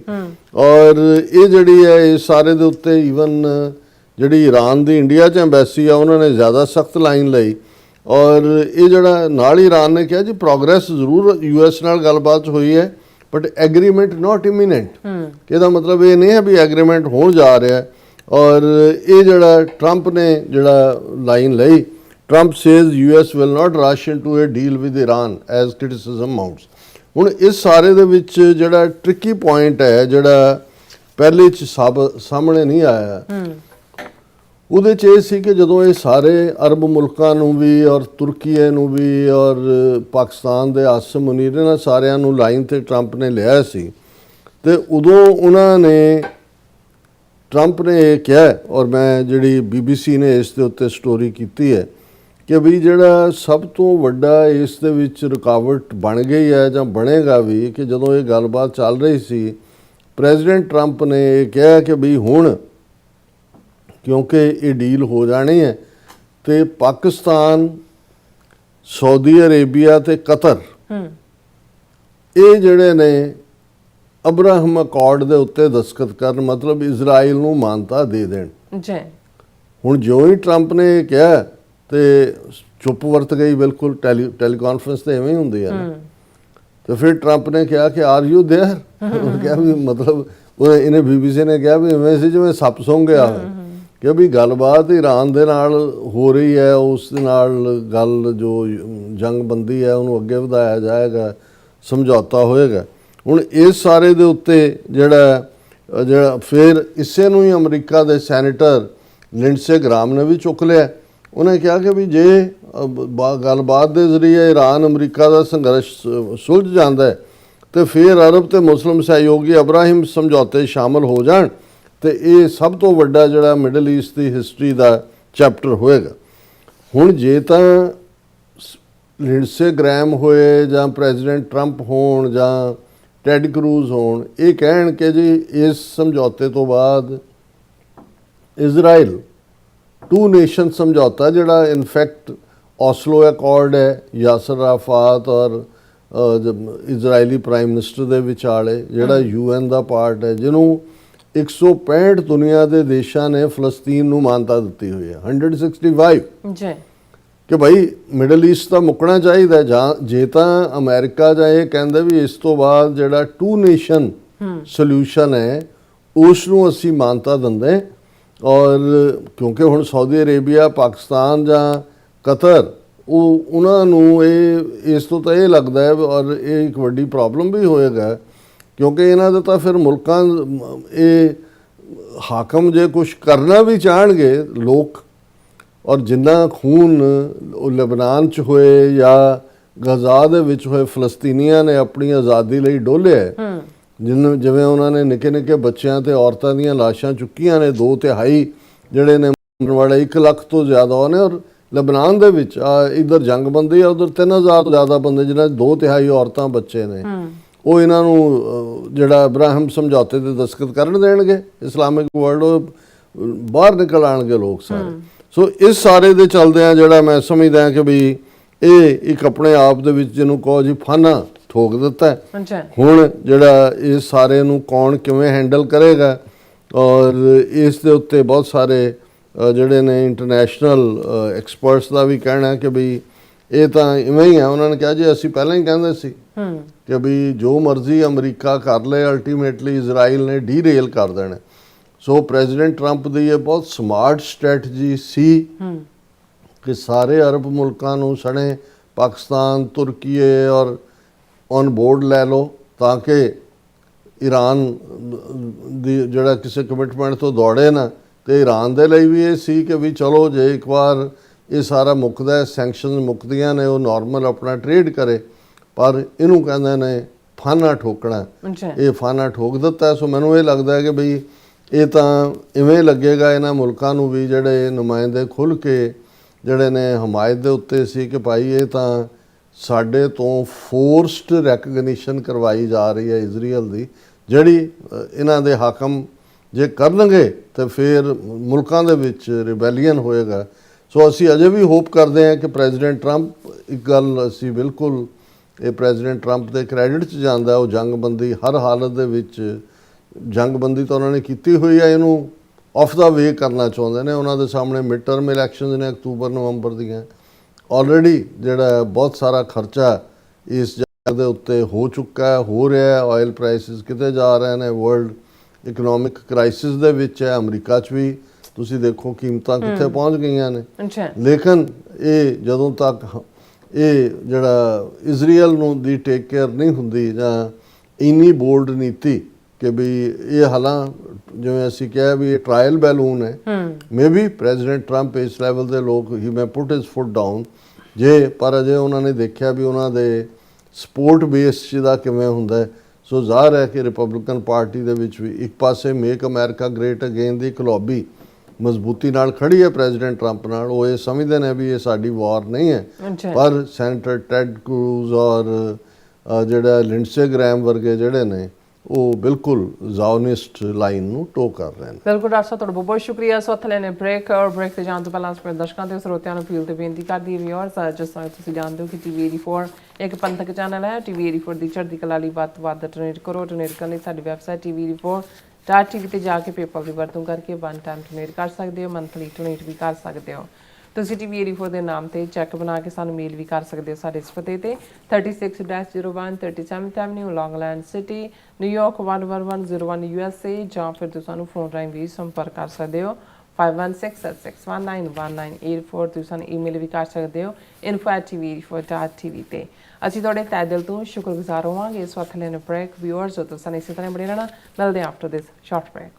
ਔਰ ਇਹ ਜਿਹੜੀ ਹੈ ਇਸ ਸਾਰੇ ਦੇ ਉੱਤੇ ਈਵਨ ਜਿਹੜੀ ਈਰਾਨ ਦੀ ਇੰਡੀਆ 'ਚ ਐਮਬੈਸੀ ਆ, ਉਹਨਾਂ ਨੇ ਜ਼ਿਆਦਾ ਸਖਤ ਲਾਈਨ ਲਈ। ਔਰ ਇਹ ਜਿਹੜਾ ਨਾਲ ਈਰਾਨ ਨੇ ਕਿਹਾ ਜੀ ਪ੍ਰੋਗਰੈਸ ਜ਼ਰੂਰ US ਨਾਲ ਗੱਲਬਾਤ ਹੋਈ ਹੈ, ਬਟ ਐਗਰੀਮੈਂਟ ਨਾਟ ਇਮੀਨੈਂਟ। ਇਹਦਾ ਮਤਲਬ ਇਹ ਨਹੀਂ ਹੈ ਵੀ ਐਗਰੀਮੈਂਟ ਹੋਣ ਜਾ ਰਿਹਾ। ਔਰ ਇਹ ਜਿਹੜਾ ਟਰੰਪ ਨੇ ਜਿਹੜਾ ਲਾਈਨ ਲਈ, Trump says US will not rush into a deal with Iran as criticism mounts. ਹੁਣ ਇਸ ਸਾਰੇ ਦੇ ਵਿੱਚ ਜਿਹੜਾ ਟ੍ਰਿਕੀ ਪੁਆਇੰਟ ਹੈ, ਜਿਹੜਾ ਪਹਿਲੇ 'ਚ ਸਾਹਮਣੇ ਨਹੀਂ ਆਇਆ, ਉਹਦੇ 'ਚ ਇਹ ਸੀ ਕਿ ਜਦੋਂ ਇਹ ਸਾਰੇ ਅਰਬ ਮੁਲਕਾਂ ਨੂੰ ਵੀ ਔਰ ਤੁਰਕੀਏ ਨੂੰ ਵੀ ਔਰ ਪਾਕਿਸਤਾਨ ਦੇ ਆਸਮ ਮੁਨੀਰ, ਇਹਨਾਂ ਸਾਰਿਆਂ ਨੂੰ ਲਾਈਨ ਤੇ ਟਰੰਪ ਨੇ ਲਿਆ ਸੀ, ਤੇ ਉਦੋਂ ਉਹਨਾਂ ਨੇ ਟਰੰਪ ਨੇ ਇਹ ਕਿਹਾ, ਔਰ ਮੈਂ ਜਿਹੜੀ BBC ਨੇ ਇਸ ਦੇ ਉੱਤੇ ਸਟੋਰੀ ਕੀਤੀ ਹੈ ਕਿ ਵੀ ਜਿਹੜਾ ਸਭ ਤੋਂ ਵੱਡਾ ਇਸ ਦੇ ਵਿੱਚ ਰੁਕਾਵਟ ਬਣ ਗਈ ਹੈ ਜਾਂ ਬਣੇਗਾ ਵੀ, ਕਿ ਜਦੋਂ ਇਹ ਗੱਲਬਾਤ ਚੱਲ ਰਹੀ ਸੀ, ਪ੍ਰੈਜ਼ੀਡੈਂਟ ਟਰੰਪ ਨੇ ਇਹ ਕਿਹਾ ਕਿ ਵੀ ਹੁਣ ਕਿਉਂਕਿ ਇਹ ਡੀਲ ਹੋ ਜਾਣੀ ਹੈ ਤੇ ਪਾਕਿਸਤਾਨ, ਸਾਊਦੀ ਅਰੇਬੀਆ ਤੇ ਕਤਰ ਇਹ ਜਿਹੜੇ ਨੇ ਅਬਰਾਹਮ ਅਕੋਰਡ ਦੇ ਉੱਤੇ ਦਸਤਖਤ ਕਰਨ, ਮਤਲਬ ਇਜ਼ਰਾਈਲ ਨੂੰ ਮਾਨਤਾ ਦੇ ਦੇਣ। ਹੁਣ ਜਿਉਂ ਹੀ ਟਰੰਪ ਨੇ ਇਹ ਕਿਹਾ ਤੇ ਚੁੱਪ ਵਰਤ ਗਈ ਬਿਲਕੁਲ। ਟੈਲੀਕਾਨਫਰੰਸ ਤੇ ਐਵੇਂ ਹੀ ਹੁੰਦੀ ਹੈ ਨਾ। ਤੇ ਫਿਰ ਟਰੰਪ ਨੇ ਕਿਹਾ ਕਿ ਆਰ ਯੂ ਦੇਅਰ, ਕਿਹਾ ਵੀ ਮਤਲਬ ਇਹਨੇ BBC ਨੇ ਕਿਹਾ ਵੀ ਐਵੇਂ ਸੀ ਜਿਵੇਂ ਸੱਪ ਸੌਂ ਗਿਆ ਕਿ ਵੀ ਗੱਲਬਾਤ ਈਰਾਨ ਦੇ ਨਾਲ ਹੋ ਰਹੀ ਹੈ, ਉਸ ਦੇ ਨਾਲ ਗੱਲ ਜੋ ਜੰਗਬੰਦੀ ਹੈ ਉਹਨੂੰ ਅੱਗੇ ਵਧਾਇਆ ਜਾਏਗਾ, ਸਮਝੌਤਾ ਹੋਏਗਾ। ਹੁਣ ਇਸ ਸਾਰੇ ਦੇ ਉੱਤੇ ਜਿਹੜਾ ਫਿਰ ਇਸੇ ਨੂੰ ਹੀ ਅਮਰੀਕਾ ਦੇ ਸੈਨੇਟਰ ਲਿੰਡਸੇ ਗ੍ਰਾਮ ਨੇ ਵੀ ਚੁੱਕ ਲਿਆ। ਉਹਨੇ ਕਿਹਾ ਕਿ ਵੀ ਜੇ ਗੱਲਬਾਤ ਦੇ ਜ਼ਰੀਏ ਈਰਾਨ ਅਮਰੀਕਾ ਦਾ ਸੰਘਰਸ਼ ਸੁਲਝ ਜਾਂਦਾ ਹੈ ਤੇ ਫਿਰ ਅਰਬ ਤੇ ਮੁਸਲਿਮ ਸਹਿਯੋਗੀ ਅਬਰਾਹਿਮ ਸਮਝੌਤੇ ਸ਼ਾਮਲ ਹੋ ਜਾਣ ਤੇ ਇਹ ਸਭ ਤੋਂ ਵੱਡਾ ਜਿਹੜਾ ਮਿਡਲ ਈਸਟ ਦੀ ਹਿਸਟਰੀ ਦਾ ਚੈਪਟਰ ਹੋਏਗਾ। ਹੁਣ ਜੇ ਤਾਂ ਲਿੰਡਸੇ ਗ੍ਰੈਮ ਹੋਏ ਜਾਂ ਪ੍ਰੈਜ਼ੀਡੈਂਟ ਟਰੰਪ ਹੋਣ ਜਾਂ ਟੈਡ ਕਰੂਜ਼ ਹੋਣ, ਇਹ ਕਹਿਣ ਕਿ ਜੀ ਇਸ ਸਮਝੌਤੇ ਤੋਂ ਬਾਅਦ ਇਜ਼ਰਾਈਲ 2 ਨੇਸ਼ਨ ਸਮਝੌਤਾ ਜਿਹੜਾ ਇਨਫੈਕਟ ਔਸਲੋ ਅਕੋਰਡ ਹੈ, ਯਾਸਰ ਅਰਾਫਾਤ ਔਰ ਇਜ਼ਰਾਈਲੀ ਪ੍ਰਾਈਮ ਮਿਨਿਸਟਰ ਦੇ ਵਿਚਾਲੇ, ਜਿਹੜਾ UN ਦਾ ਪਾਰਟ ਹੈ, ਜਿਹਨੂੰ 165 ਦੁਨੀਆ ਦੇ ਦੇਸ਼ਾਂ ਨੇ ਫਲਸਤੀਨ ਨੂੰ ਮਾਨਤਾ ਦਿੱਤੀ ਹੋਈ ਹੈ। 165 ਜੀ ਕਿ ਭਾਈ ਮਿਡਲ ਈਸਟ ਦਾ ਮੁੱਕਣਾ ਚਾਹੀਦਾ। ਜਾਂ ਜੇ ਤਾਂ ਅਮਰੀਕਾ ਜਾਂ ਇਹ ਕਹਿੰਦੇ ਵੀ ਇਸ ਤੋਂ ਬਾਅਦ ਜਿਹੜਾ 2 ਨੇਸ਼ਨ ਸੋਲੂਸ਼ਨ ਹੈ ਉਸ ਨੂੰ ਅਸੀਂ ਮਾਨਤਾ ਦਿੰਦੇ, ਔਰ ਕਿਉਂਕਿ ਹੁਣ ਸਾਊਦੀ ਅਰੇਬੀਆ, ਪਾਕਿਸਤਾਨ ਜਾਂ ਕਤਰ ਉਹਨਾਂ ਨੂੰ ਇਸ ਤੋਂ ਤਾਂ ਇਹ ਲੱਗਦਾ ਹੈ ਔਰ ਇਹ ਇੱਕ ਵੱਡੀ ਪ੍ਰੋਬਲਮ ਵੀ ਹੋਏਗਾ, ਕਿਉਂਕਿ ਇਹਨਾਂ ਦਾ ਤਾਂ ਫਿਰ ਮੁਲਕਾਂ ਇਹ ਹਾਕਮ ਜੇ ਕੁਝ ਕਰਨਾ ਵੀ ਚਾਹਣਗੇ ਲੋਕ, ਔਰ ਜਿੰਨਾ ਖੂਨ ਉਹ ਲਬਨਾਨ 'ਚ ਹੋਏ ਜਾਂ ਗਜ਼ਾ ਦੇ ਵਿੱਚ ਹੋਏ ਫਲਸਤੀਨੀਆਂ ਨੇ ਆਪਣੀ ਆਜ਼ਾਦੀ ਲਈ ਡੋਲਿਆ, ਜਿਵੇਂ ਉਹਨਾਂ ਨੇ ਨਿੱਕੇ ਨਿੱਕੇ ਬੱਚਿਆਂ ਤੇ ਔਰਤਾਂ ਦੀਆਂ ਲਾਸ਼ਾਂ ਚੁੱਕੀਆਂ ਨੇ, 2/3 ਜਿਹੜੇ ਨੇ ਮਰਨ ਵਾਲੇ 1 ਲੱਖ ਤੋਂ ਜ਼ਿਆਦਾ ਨੇ। ਔਰ ਲਬਨਾਨ ਦੇ ਵਿੱਚ ਇੱਧਰ ਜੰਗਬੰਦੀ ਆ, ਉਧਰ 3000 ਤੋਂ ਜ਼ਿਆਦਾ ਬੰਦੇ ਜਿਹਨਾਂ 2/3 ਔਰਤਾਂ ਬੱਚੇ ਨੇ, ਉਹ ਇਹਨਾਂ ਨੂੰ ਜਿਹੜਾ ਇਬਰਾਹਿਮ ਸਮਝੌਤੇ ਤੇ ਦਸਤਖਤ ਕਰਨ ਦੇਣਗੇ ਇਸਲਾਮਿਕ ਵਰਲਡ, ਉਹ ਬਾਹਰ ਨਿਕਲ ਆਣਗੇ ਲੋਕ ਸਾਰੇ। ਸੋ ਇਸ ਸਾਰੇ ਦੇ ਚੱਲਦਿਆਂ ਜਿਹੜਾ ਮੈਂ ਸਮਝਦਾ ਕਿ ਵੀ ਇਹ ਇੱਕ ਆਪਣੇ ਆਪ ਦੇ ਵਿੱਚ ਜਿਹਨੂੰ ਕਹੋ ਜੀ ਫਾਨਾ ਠੋਕ ਦਿੱਤਾ। ਹੁਣ ਜਿਹੜਾ ਇਸ ਸਾਰੇ ਨੂੰ ਕੌਣ ਕਿਵੇਂ ਹੈਂਡਲ ਕਰੇਗਾ, ਔਰ ਇਸ ਦੇ ਉੱਤੇ ਬਹੁਤ ਸਾਰੇ ਜਿਹੜੇ ਨੇ ਇੰਟਰਨੈਸ਼ਨਲ ਐਕਸਪਰਟਸ ਦਾ ਵੀ ਕਹਿਣਾ ਕਿ ਵੀ ਇਹ ਤਾਂ ਇਵੇਂ ਹੀ ਆ। ਉਹਨਾਂ ਨੇ ਕਿਹਾ ਜੀ ਅਸੀਂ ਪਹਿਲਾਂ ਹੀ ਕਹਿੰਦੇ ਸੀ ਕਿ ਵੀ ਜੋ ਮਰਜ਼ੀ ਅਮਰੀਕਾ ਕਰ ਲਏ, ਅਲਟੀਮੇਟਲੀ ਇਜ਼ਰਾਈਲ ਨੇ ਡੀਰੇਲ ਕਰ ਦੇਣਾ। ਸੋ ਪ੍ਰੈਜ਼ੀਡੈਂਟ ਟਰੰਪ ਦੀ ਇਹ ਬਹੁਤ ਸਮਾਰਟ ਸਟ੍ਰੈਟਜੀ ਸੀ ਕਿ ਸਾਰੇ ਅਰਬ ਮੁਲਕਾਂ ਨੂੰ ਸਣੇ ਪਾਕਿਸਤਾਨ, ਤੁਰਕੀਏ ਔਰ ਔਨ ਬੋਰਡ ਲੈ ਲਓ, ਤਾਂ ਕਿ ਈਰਾਨ ਦੀ ਜਿਹੜਾ ਕਿਸੇ ਕਮਿਟਮੈਂਟ ਤੋਂ ਦੌੜੇ ਨਾ। ਤੇ ਈਰਾਨ ਦੇ ਲਈ ਵੀ ਇਹ ਸੀ ਕਿ ਵੀ ਚਲੋ ਜੇ ਇੱਕ ਵਾਰ ਇਹ ਸਾਰਾ ਮੁੱਕਦਾ, ਸੈਂਕਸ਼ਨ ਮੁੱਕਦੀਆਂ ਨੇ, ਉਹ ਨਾਰਮਲ ਆਪਣਾ ਟ੍ਰੇਡ ਕਰੇ। ਪਰ ਇਹਨੂੰ ਕਹਿੰਦੇ ਨੇ ਫਾਨਾ ਠੋਕਣਾ, ਇਹ ਫਾਨਾ ਠੋਕ ਦਿੱਤਾ। ਸੋ ਮੈਨੂੰ ਇਹ ਲੱਗਦਾ ਹੈ ਕਿ ਬਈ ਇਹ ਤਾਂ ਇਵੇਂ ਲੱਗੇਗਾ ਇਹਨਾਂ ਮੁਲਕਾਂ ਨੂੰ ਵੀ ਜਿਹੜੇ ਨੁਮਾਇੰਦੇ ਖੁੱਲ੍ਹ ਕੇ ਜਿਹੜੇ ਨੇ ਹਮਾਇਤ ਦੇ ਉੱਤੇ ਸੀ ਕਿ ਭਾਈ ਇਹ ਤਾਂ ਸਾਡੇ ਤੋਂ ਫੋਰਸਡ ਰੈਕਗਨੀਸ਼ਨ ਕਰਵਾਈ ਜਾ ਰਹੀ ਹੈ ਇਜ਼ਰਾਈਲ ਦੀ, ਜਿਹੜੀ ਇਹਨਾਂ ਦੇ ਹਾਕਮ ਜੇ ਕਰਨਗੇ ਤਾਂ ਫਿਰ ਮੁਲਕਾਂ ਦੇ ਵਿੱਚ ਰਿਬੈਲੀਅਨ ਹੋਏਗਾ। ਸੋ ਅਸੀਂ ਅਜੇ ਵੀ ਹੋਪ ਕਰਦੇ ਹਾਂ ਕਿ ਪ੍ਰੈਜ਼ੀਡੈਂਟ ਟਰੰਪ, ਇੱਕ ਗੱਲ ਅਸੀਂ ਬਿਲਕੁਲ ਇਹ ਪ੍ਰੈਜ਼ੀਡੈਂਟ ਟਰੰਪ ਦੇ ਕ੍ਰੈਡਿਟ 'ਚ ਜਾਂਦਾ, ਉਹ ਜੰਗਬੰਦੀ ਹਰ ਹਾਲਤ ਦੇ ਵਿੱਚ ਜੰਗਬੰਦੀ ਤਾਂ ਉਹਨਾਂ ਨੇ ਕੀਤੀ ਹੋਈ ਹੈ, ਇਹਨੂੰ ਆਫ ਦਾ ਵੇ ਕਰਨਾ ਚਾਹੁੰਦੇ ਨੇ। ਉਹਨਾਂ ਦੇ ਸਾਹਮਣੇ ਮਿਡ ਟਰਮ ਇਲੈਕਸ਼ਨਸ ਨੇ ਅਕਤੂਬਰ ਨਵੰਬਰ ਦੀਆਂ, ਆਲਰੇਡੀ ਜਿਹੜਾ ਬਹੁਤ ਸਾਰਾ ਖਰਚਾ ਇਸ ਜਗ੍ਹਾ ਦੇ ਉੱਤੇ ਹੋ ਚੁੱਕਾ ਹੈ, ਹੋ ਰਿਹਾ ਹੈ। ਆਇਲ ਪ੍ਰਾਈਸਿਸ ਕਿਤੇ ਜਾ ਰਹੇ ਨੇ, ਵਰਲਡ ਇਕਨੋਮਿਕ ਕ੍ਰਾਈਸਿਸ ਦੇ ਵਿੱਚ ਹੈ, ਅਮਰੀਕਾ 'ਚ ਵੀ ਤੁਸੀਂ ਦੇਖੋ ਕੀਮਤਾਂ ਕਿੱਥੇ ਪਹੁੰਚ ਗਈਆਂ ਨੇ। ਲੇਕਿਨ ਇਹ ਜਦੋਂ ਤੱਕ ਇਹ ਜਿਹੜਾ ਇਜ਼ਰਾਈਲ ਨੂੰ ਦੀ ਟੇਕ ਕੇਅਰ ਨਹੀਂ ਹੁੰਦੀ ਜਾਂ ਇੰਨੀ ਬੋਲਡ ਨੀਤੀ ਕਿ ਵੀ ਇਹ ਹਾਲਾਂ ਜਿਵੇਂ ਅਸੀਂ ਕਿਹਾ ਵੀ ਇਹ ਟਰਾਇਲ ਬੈਲੂਨ ਹੈ, ਮੇ ਬੀ ਪ੍ਰੈਜ਼ੀਡੈਂਟ ਟਰੰਪ ਇਸ ਲੈਵਲ ਦੇ ਲੋਕ ਹੀ ਮੈਂ ਪੁੱਟ ਹਿਸ ਫੁੱਟ ਡਾਊਨ ਜੇ, ਪਰ ਅਜੇ ਉਹਨਾਂ ਨੇ ਦੇਖਿਆ ਵੀ ਉਹਨਾਂ ਦੇ ਸਪੋਰਟ ਬੇਸ ਦਾ ਕਿਵੇਂ ਹੁੰਦਾ। ਸੋ ਜ਼ਾਹਰ ਹੈ ਕਿ ਰਿਪਬਲਿਕਨ ਪਾਰਟੀ ਦੇ ਵਿੱਚ ਵੀ ਇੱਕ ਪਾਸੇ ਮੇਕ ਅਮਰੀਕਾ ਗ੍ਰੇਟ ਅਗੇਨ ਦੀ ਇੱਕ ਲੌਬੀ ਮਜ਼ਬੂਤੀ ਨਾਲ ਖੜੀ ਹੈ ਪ੍ਰੈਜ਼ੀਡੈਂਟ ਟਰੰਪ ਨਾਲ। ਉਹ ਇਹ ਸਮਝਦੇ ਨੇ ਵੀ ਇਹ ਸਾਡੀ ਵਾਰ ਨਹੀਂ ਹੈ, ਪਰ ਸੈਨੇਟਰ ਟੈਡ ਕਰੂਜ਼ ਔਰ ਜਿਹੜਾ ਲਿੰਡਸੇ ਗ੍ਰੈਮ ਵਰਗੇ ਜਿਹੜੇ ਨੇ ਉਹ ਬਿਲਕੁਲ ਜ਼ਾਓਨਿਸਟ ਲਾਈਨ ਨੂੰ ਟੋ ਕਰ ਰਹੇ ਨੇ। ਬਿਲਕੁਲ ਡਾਕਟਰ ਸਾਹਿਬ, ਤੁਹਾਡਾ ਬਹੁਤ ਬਹੁਤ ਸ਼ੁਕਰੀਆ। ਸੋ ਹੱਥ ਲੈਣੇ ਬ੍ਰੇਕ, ਔਰ ਬ੍ਰੇਕ ਤੇ ਜਾਣ ਤੋਂ ਪਹਿਲਾਂ ਆਪਣੇ ਦਰਸ਼ਕਾਂ ਤੇ ਸਰੋਤਿਆਂ ਨੂੰ ਅਪੀਲ ਤੇ ਬੇਨਤੀ ਕਰਦੀ ਹੈ ਵਿਊਅਰਸ, ਜਿਸ ਤਰ੍ਹਾਂ ਤੁਸੀਂ ਜਾਣਦੇ ਹੋ ਕਿ TV 84 ਇੱਕ ਪੰਥਕ ਚੈਨਲ ਹੈ। TV 84 ਦੀ ਚੜ੍ਹਦੀ ਕਲਾ ਲਈ ਵੱਧ ਤੋਂ ਵੱਧ ਡੋਨੇਟ ਕਰੋ। ਡੋਨੇਟ ਕਰਨ ਲਈ ਸਾਡੀ ਵੈਬਸਾਈਟ TV84.tv ਤੇ ਜਾ ਕੇ ਪੇਪਲ ਦੀ ਵਰਤੋਂ ਕਰਕੇ ਵਨ ਟਾਈਮ ਡੋਨੇਟ ਕਰ ਸਕਦੇ ਹੋ, ਮੰਥਲੀ ਡੋਨੇਟ ਵੀ ਕਰ ਸਕਦੇ ਹੋ। ਤੁਸੀਂ TV 84 ਦੇ ਨਾਮ ਤੇ ਚੈੱਕ ਬਣਾ ਕੇ ਸਾਨੂੰ ਮੇਲ ਵੀ ਕਰ ਸਕਦੇ ਹੋ ਸਾਡੇ ਇਸ ਪਤੇ ਤੇ 36-01 37th Avenue, Long Island city, New York 11101 USA, ਜਾਂ ਫਿਰ ਤੁਸੀਂ ਸਾਨੂੰ ਫੋਨ ਰਾਹੀਂ ਵੀ ਸੰਪਰਕ ਕਰ ਸਕਦੇ ਹੋ 5166191984। ਤੁਸੀਂ ਸਾਨੂੰ ਈਮੇਲ ਵੀ ਕਰ ਸਕਦੇ ਹੋ info@tv84.tv ਤੇ। ਅਸੀਂ ਤੁਹਾਡੇ ਤਹਿ ਦਿਲ ਤੋਂ ਸ਼ੁਕਰਗੁਜ਼ਾਰ ਹੋਵਾਂਗੇ। ਇਸ ਵਕਤ ਲੈਣੇ ਬ੍ਰੇਕ ਵਿਊਅਰਸ, ਤੁਸੀਂ ਸਾਨੂੰ ਇਸੇ ਤਰ੍ਹਾਂ ਬਣੇ ਰਹਿਣਾ। ਮਿਲਦੇ ਹਾਂ ਆਫਟਰ ਦਿਸ ਸ਼ਾਰਟ ਬ੍ਰੇਕ।